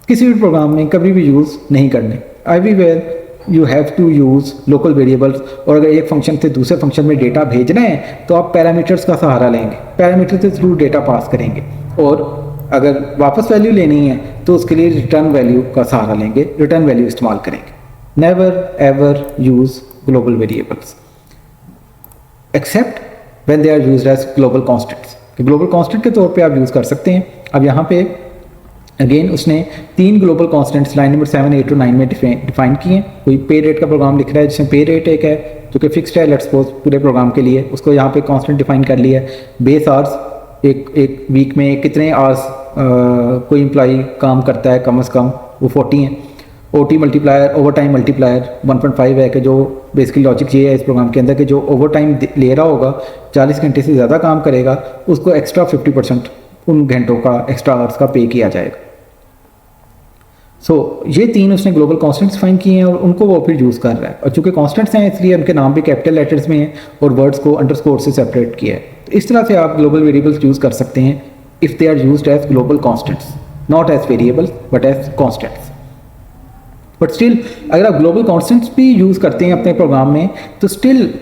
किसी भी प्रोग्राम में कभी भी यूज़ नहीं करने। Everywhere you have to use local variables. और अगर एक फंक्शन से दूसरे फंक्शन में डेटा भेजना है तो आप पैरामीटर्स का सहारा लेंगे, पैरामीटर के थ्रू डेटा पास करेंगे, और अगर वापस वैल्यू लेनी है तो उसके लिए रिटर्न वैल्यू का सहारा लेंगे, रिटर्न वैल्यू इस्तेमाल करेंगे। Never ever use global variables except when they are used as global constants. Global constant के तौर पे आप यूज़ कर सकते हैं। अब यहाँ पे अगेन उसने 3 ग्लोबल कॉन्स्टेंट्स लाइन नंबर 7, 8 और 9 में डिफाइन किए हैं। कोई पे रेट का प्रोग्राम लिख रहा है जिसमें पे रेट एक है जो कि फिक्स्ड है, लेट्स सपोज पूरे प्रोग्राम के लिए, उसको यहाँ पे कांस्टेंट डिफाइन कर लिया है। बेस आवर्स, एक वीक में कितने आवर्स कोई एम्प्लॉई काम करता है कम से कम, वो 40 हैं। OT multiplier, over time multiplier 1.5 है, कि जो बेसिकली लॉजिक ये है इस प्रोग्राम के अंदर कि जो ओवर टाइम ले रहा होगा, 40 घंटे से ज़्यादा काम करेगा, उसको एक्स्ट्रा 50% उन घंटों का एक्स्ट्रा आवर्स का पे किया जाएगा। ये 3 उसने ग्लोबल कॉन्स्टेंट्स फाइन किए हैं और उनको वो फिर यूज़ कर रहा है। और चूंकि कॉन्स्टेंट्स हैं इसलिए उनके नाम भी कैपिटल लेटर्स में हैं और वर्ड्स को अंडरस्कोर से सेपरेट किया है। तो इस तरह से आप ग्लोबल वेरिएबल्स यूज़ कर सकते हैं if they are used as global constants, not as variables but as constants. But still अगर आप ग्लोबल कॉन्स्टेंट्स भी यूज़ करते हैं अपने प्रोग्राम में तो स्टिल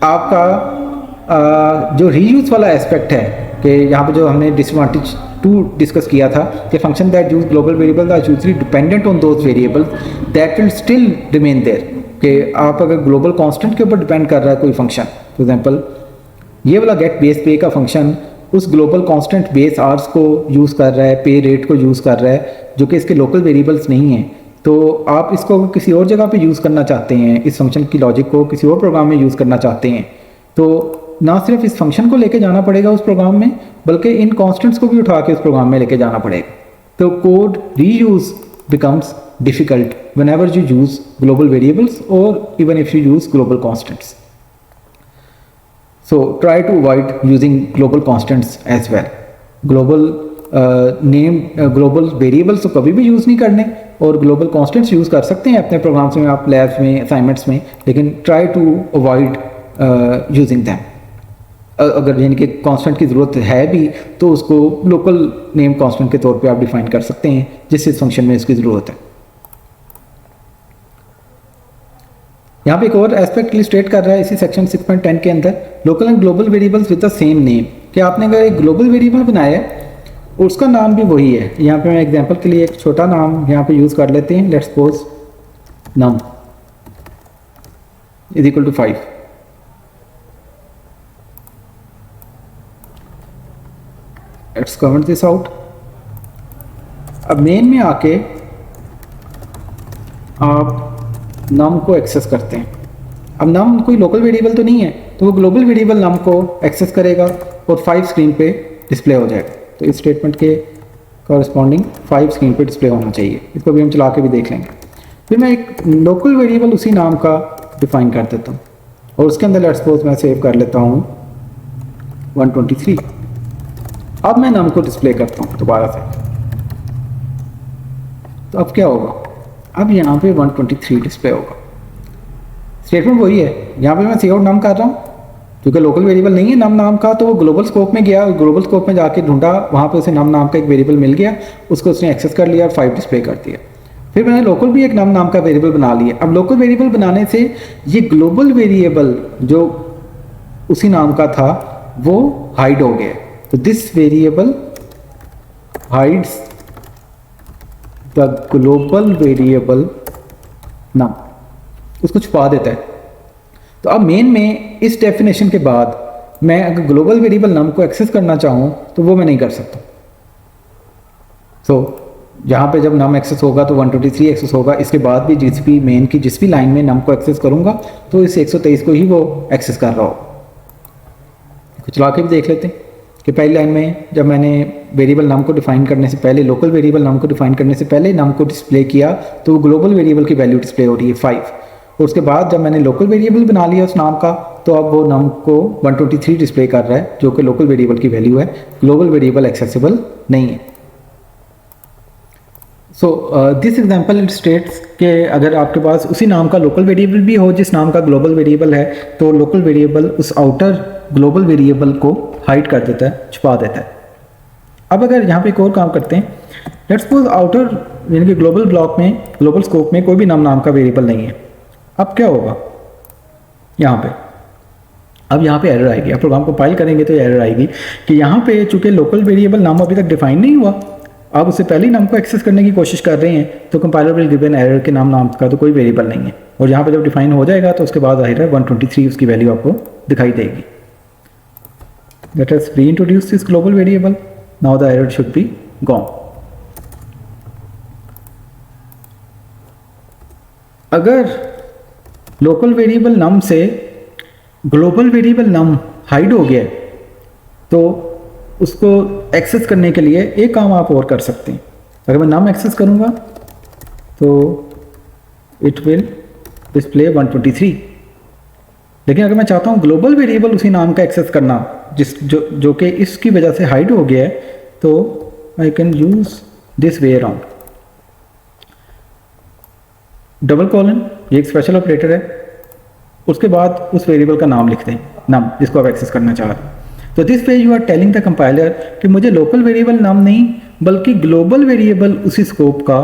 आपका जो रीयूज़ वाला एस्पेक्ट है, कि यहाँ पे जो हमने डिसएडवांटेज 2 डिस्कस किया था कि function that use global variable are usually dependent on those variables that will still remain there. कि आप अगर ग्लोबल कांस्टेंट के ऊपर डिपेंड कर रहा है कोई फंक्शन, फॉर एग्जांपल ये वाला गेट बेस पे का फंक्शन उस ग्लोबल कांस्टेंट बेस आवर्स को यूज़ कर रहा है, पे रेट को यूज़ कर रहा है, जो कि इसके लोकल वेरिएबल्स नहीं हैं। तो आप इसको किसी और जगह पे यूज़ करना चाहते हैं, इस फंक्शन की लॉजिक को किसी और प्रोग्राम में यूज़ करना चाहते हैं, तो ना सिर्फ इस फंक्शन को लेके जाना पड़ेगा उस प्रोग्राम में, बल्कि इन कॉन्स्टेंट्स को भी उठा के उस प्रोग्राम में लेके जाना पड़ेगा। तो code reuse becomes difficult whenever you use global variables or even if you use global constants. So try to avoid using global constants as well. Global global variables तो कभी भी यूज़ नहीं करने, और global constants यूज़ कर सकते हैं अपने प्रोग्राम्स में, आप लैब्स में, असाइनमेंट्स में, लेकिन try to avoid using them. अगर यानी कि कांस्टेंट की ज़रूरत है भी तो उसको लोकल नेम कांस्टेंट के तौर पे आप डिफाइन कर सकते हैं जिस इस फंक्शन में इसकी ज़रूरत है। यहाँ पे एक और एस्पेक्ट इलस्ट्रेट कर रहा है इसी सेक्शन 6.10 के अंदर, local and global variables with the same name, कि आपने अगर एक ग्लोबल वेरिएबल बनाया है उसका नाम भी वही है। यहाँ पे मैं एग्जांपल के लिए एक छोटा नाम यहाँ पे यूज़ कर लेते हैं, let's suppose num is equal to 5। Let's comment this out. अब मेन में आके आप num को एक्सेस करते हैं। अब num कोई लोकल वेरिएबल तो नहीं है, तो वो ग्लोबल वेरिएबल num को एक्सेस करेगा और 5 स्क्रीन पे डिस्प्ले हो जाएगा। तो इस स्टेटमेंट के कॉरस्पॉन्डिंग 5 स्क्रीन पे डिस्प्ले होना चाहिए। इसको भी हम चला के भी देख लेंगे। फिर मैं एक लोकल वेरिएबल उसी नाम का डिफाइन कर देता हूँ और उसके अंदर लेट्स सपोज मैं सेव कर लेता हूँ 123। अब मैं num को डिस्प्ले करता हूँ दोबारा से, तो अब क्या होगा, अब यहाँ पे 123 डिस्प्ले होगा। स्टेटमेंट वही है, यहाँ पे मैं सी आउट num कर रहा हूँ क्योंकि लोकल वेरिएबल नहीं है num नाम का, तो वो ग्लोबल स्कोप में गया, ग्लोबल स्कोप में जाके ढूंढा, वहाँ पे उसे num नाम का एक वेरिएबल मिल गया, उसको उसने एक्सेस कर लिया और 5 डिस्प्ले कर दिया। फिर मैंने लोकल भी एक num नाम का वेरिएबल बना लिया। अब लोकल वेरिएबल बनाने से ये ग्लोबल वेरिएबल जो उसी नाम का था वो हाइड हो गया। तो this variable hides the global variable num, उसको छुपा देता है। तो अब मेन में इस डेफिनेशन के बाद मैं अगर ग्लोबल वेरिएबल num को एक्सेस करना चाहूँ तो वो मैं नहीं कर सकता। तो जहाँ पे जब num एक्सेस होगा तो 123 एक्सेस होगा, इसके बाद भी जिस भी मेन की जिस भी लाइन में num को एक्सेस करूँगा तो इस 123 को ही वो एक्सेस कर रहा होगा। चला के भी देख लेते हैं कि पहली लाइन में जब मैंने वेरिएबल num को डिफाइन करने से पहले, लोकल वेरिएबल num को डिफाइन करने से पहले num को डिस्प्ले किया तो वो ग्लोबल वेरिएबल की वैल्यू डिस्प्ले हो रही है 5। और उसके बाद जब मैंने लोकल वेरिएबल बना लिया उस नाम का तो अब वो num को 123 डिस्प्ले कर रहा है जो कि लोकल वेरिएबल की वैल्यू है, ग्लोबल वेरिएबल एक्सेसिबल नहीं है। सो दिस एग्जांपल इलस्ट्रेट्स कि अगर आपके पास उसी नाम का लोकल वेरिएबल भी हो जिस नाम का ग्लोबल वेरिएबल है तो लोकल वेरिएबल उस आउटर ग्लोबल वेरिएबल को हाइड कर देता है, छुपा देता है। अब अगर यहाँ पे एक और काम करते हैं, लेट्स सपोज आउटर यानी कि ग्लोबल ब्लॉक में, ग्लोबल स्कोप में कोई भी नाम का वेरिएबल नहीं है। अब क्या होगा यहाँ पे, अब यहाँ पे एरर आएगी। आप प्रोग्राम कंपाइल करेंगे तो एरर आएगी कि यहाँ पे चूंकि लोकल वेरिएबल नाम अभी तक डिफाइन नहीं हुआ, आप उससे पहले ही नाम को एक्सेस करने की कोशिश कर रहे हैं, तो compiler will give an error के नाम का तो कोई वेरिएबल नहीं है। और यहाँ पे जब डिफाइन हो जाएगा तो उसके बाद जाहिर है 123 उसकी वैल्यू आपको दिखाई देगी। Let us reintroduce this global variable, now the error should be gone. अगर लोकल वेरिएबल num से ग्लोबल वेरिएबल num हाइड हो गया तो उसको एक्सेस करने के लिए एक काम आप और कर सकते हैं। अगर मैं num एक्सेस करूंगा तो इट विल डिस्प्ले 123, लेकिन अगर मैं चाहता हूं ग्लोबल वेरिएबल उसी नाम का एक्सेस करना जो कि इसकी वजह से हाइड हो गया है, तो I can use this way around. Double colon ये एक स्पेशल ऑपरेटर है, उसके बाद उस वेरिएबल का नाम लिखते हैं num जिसको आप एक्सेस करना चाह रहे हैं। तो this way you are telling the compiler कि मुझे लोकल वेरिएबल num नहीं बल्कि ग्लोबल वेरिएबल उसी स्कोप का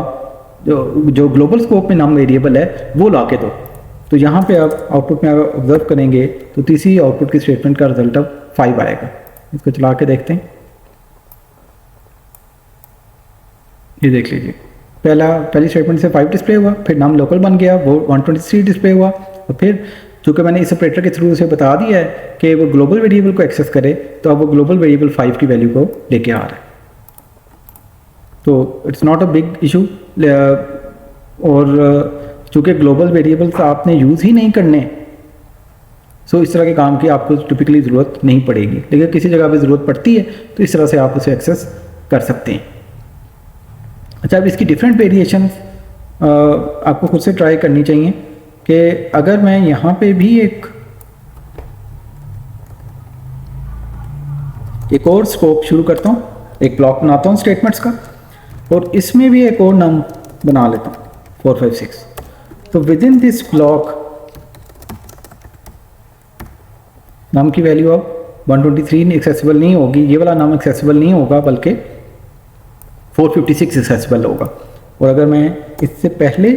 जो ग्लोबल स्कोप में num वेरिएबल है वो ला के दो। तो यहाँ पे आप आउटपुट में अगर ऑब्जर्व करेंगे तो तीसरी आउटपुट की स्टेटमेंट का रिजल्ट अब 5 आएगा। इसको चला के देखते हैं, ये देख लीजिए पहली स्टेटमेंट से 5 डिस्प्ले हुआ, फिर num लोकल बन गया, वो 123 डिस्प्ले हुआ, और फिर चूँकि मैंने इस ऑपरेटर के थ्रू उसे बता दिया है कि वो ग्लोबल वेरिएबल को एक्सेस करे, तो अब वो ग्लोबल वेरिएबल 5 की वैल्यू को लेके आ रहा है। तो it's not a big issue. और चूँकि ग्लोबल वेरिएबल्स आपने यूज़ ही नहीं करने, सो इस तरह के काम की आपको टिपिकली ज़रूरत नहीं पड़ेगी, लेकिन किसी जगह पर ज़रूरत पड़ती है तो इस तरह से आप उसे एक्सेस कर सकते हैं। अच्छा, अब इसकी डिफरेंट वेरिएशन आपको खुद से ट्राई करनी चाहिए कि अगर मैं यहाँ पे भी एक और स्कोप शुरू करता हूँ, एक ब्लॉक बनाता हूँ स्टेटमेंट्स का, और इसमें भी एक और num बना लेता हूँ 4 5 6। तो with in this block num की वैल्यू अब 123 एक्सेसिबल नहीं होगी, ये वाला नाम एक्सेसिबल नहीं होगा, बल्कि 456 एक्सेसिबल होगा। और अगर मैं इससे पहले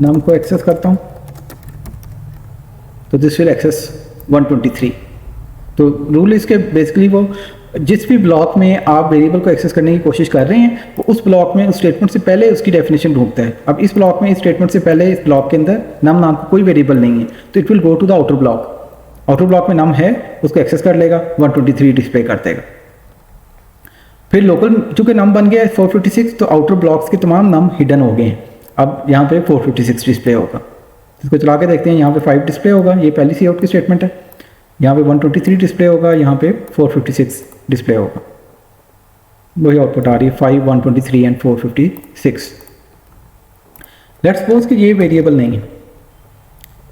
नाम को एक्सेस करता हूँ तो दिस विल एक्सेस 123। तो रूल इसके बेसिकली वो जिस भी ब्लॉक में आप वेरिएबल को एक्सेस करने की कोशिश कर रहे हैं वो उस ब्लॉक में उस स्टेटमेंट से पहले उसकी डेफिनेशन ढूंढता है। अब इस ब्लॉक में इस स्टेटमेंट से पहले इस ब्लॉक के अंदर नम नाम का कोई वेरिएबल नहीं है, तो it will go to the outer block. Outer block में नम है, उसको एक्सेस कर लेगा, 123 डिस्प्ले कर देगा। फिर लोकल चूंकि नम बन गया है 456, तो आउटर ब्लॉक्स के तमाम नम हिडन हो गए हैं। अब यहाँ पे 456 डिस्प्ले होगा। इसको चला के देखते हैं, यहाँ पे 5 डिस्प्ले होगा, ये पहली सी आउट की स्टेटमेंट है। यहाँ पे 123 डिस्प्ले होगा, यहाँ पे 456 डिस्प्ले होगा। वही आउटपुट आ रही है 5, 123 एंड 456। लेट्स सपोज कि ये वेरिएबल नहीं है।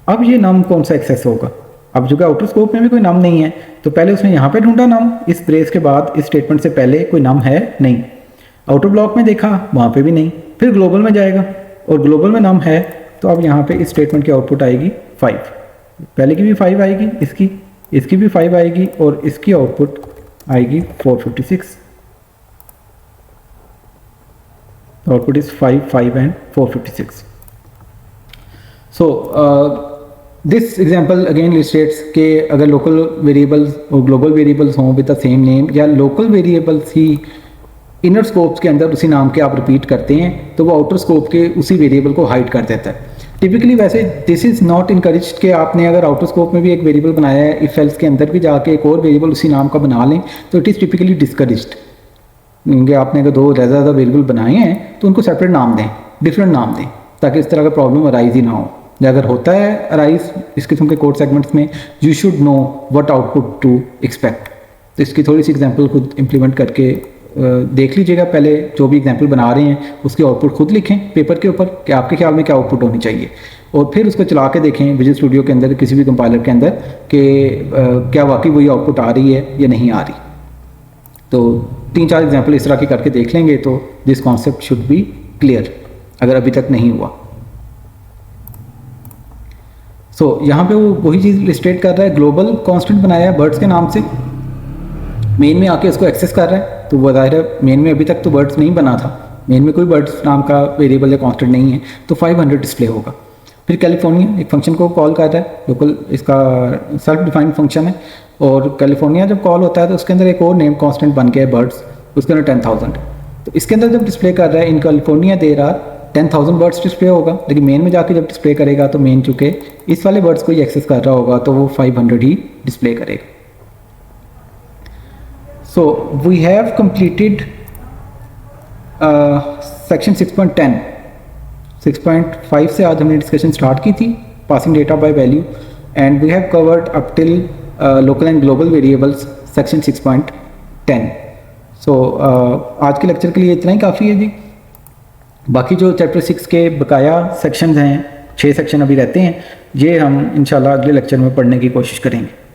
अब ये नम कौन सा एक्सेस होगा? अब जो कि आउटर स्कोप में भी कोई नम नहीं है, तो पहले उसने यहाँ पे ढूंढा नम, इस ब्रेस के बाद इस स्टेटमेंट से पहले कोई नम है नहीं। आउटर ब्लॉक में देखा, वहाँ पे भी नहीं। फिर ग्लोबल में जाएगा और ग्लोबल में नम है, तो अब यहाँ पे इस स्टेटमेंट की आउटपुट आएगी 5। पहले की भी 5 आएगी, इसकी भी 5 आएगी और इसकी आउटपुट आएगी 456। Output is 5, 5 and 456। So this example again illustrates के अगर लोकल वेरिएबल्स और ग्लोबल वेरिएबल्स हों विद द सेम नेम, या लोकल वेरिएबल्स ही इनर स्कोप्स के अंदर उसी नाम के आप रिपीट करते हैं, तो वो आउटर स्कोप के उसी वेरिएबल को हाइड कर देता है। टिपिकली वैसे दिस इज़ नॉट इनकरेज कि आपने अगर आउटर स्कोप में भी एक वेरिएबल बनाया है, इफ एल्स के अंदर भी जाके एक और वेरिएबल उसी नाम का बना लें, तो इट इज़ टिपिकली डिस्करेज्ड। क्योंकि आपने अगर 2 ज़्यादा वेरिएबल बनाए हैं तो उनको सेपरेट नाम दें, डिफरेंट नाम दें, ताकि इस तरह का प्रॉब्लम अराइज ही ना हो। अगर होता है अराइज इस किस्म के कोड सेगमेंट्स में, you should know what output to expect. तो इसकी थोड़ी सी एग्जांपल खुद इंप्लीमेंट करके देख लीजिएगा। पहले जो भी एग्जांपल बना रहे हैं उसकी आउटपुट खुद लिखें पेपर के ऊपर कि आपके ख्याल में क्या आउटपुट होनी चाहिए, और फिर उसको चला के देखें विजुअल स्टूडियो के अंदर, किसी भी कंपाइलर के अंदर, कि क्या वाकई वही आउटपुट आ रही है या नहीं आ रही। तो 3-4 एग्जांपल इस तरह के करके देख लेंगे तो this concept should be clear, अगर अभी तक नहीं हुआ। सो यहाँ पे वो वही चीज़ इलस्ट्रेट कर रहा है। ग्लोबल कांस्टेंट बनाया है बर्ड्स के नाम से, मेन में आके उसको एक्सेस कर रहा है। तो वो ज़ाहिर है मेन में अभी तक तो बर्ड्स नहीं बना था, मेन में कोई बर्ड्स नाम का वेरिएबल या कांस्टेंट नहीं है, तो 500 डिस्प्ले होगा। फिर कैलिफोर्निया एक फंक्शन को कॉल कर रहा है, लोकल इसका सेल्फ डिफाइंड फंक्शन है, और कैलिफोर्निया जब कॉल होता है तो उसके अंदर एक और नेम कांस्टेंट बन गया है बर्ड्स, उसके अंदर 10,000। तो इसके अंदर जब डिस्प्ले कर रहा है इन कैलिफोर्निया दे रहा 10,000 बर्ड्स डिस्प्ले होगा, लेकिन मेन में जाके जब डिस्प्ले करेगा तो मेन चूँकि इस वाले बर्ड्स को ही एक्सेस कर रहा होगा तो वो 500 ही डिस्प्ले करेगा। So we have completed section 6.10। 6.5 से आज हमने डिस्कशन स्टार्ट की थी, passing data by value, and we have covered up till local and global variables section 6.10। So आज के लेक्चर के लिए इतना ही काफ़ी है जी। बाकी जो चैप्टर 6 के बकाया सेक्शंस हैं, 6 सेक्शन अभी रहते हैं, ये हम इंशाल्लाह अगले लेक्चर में पढ़ने की कोशिश करेंगे।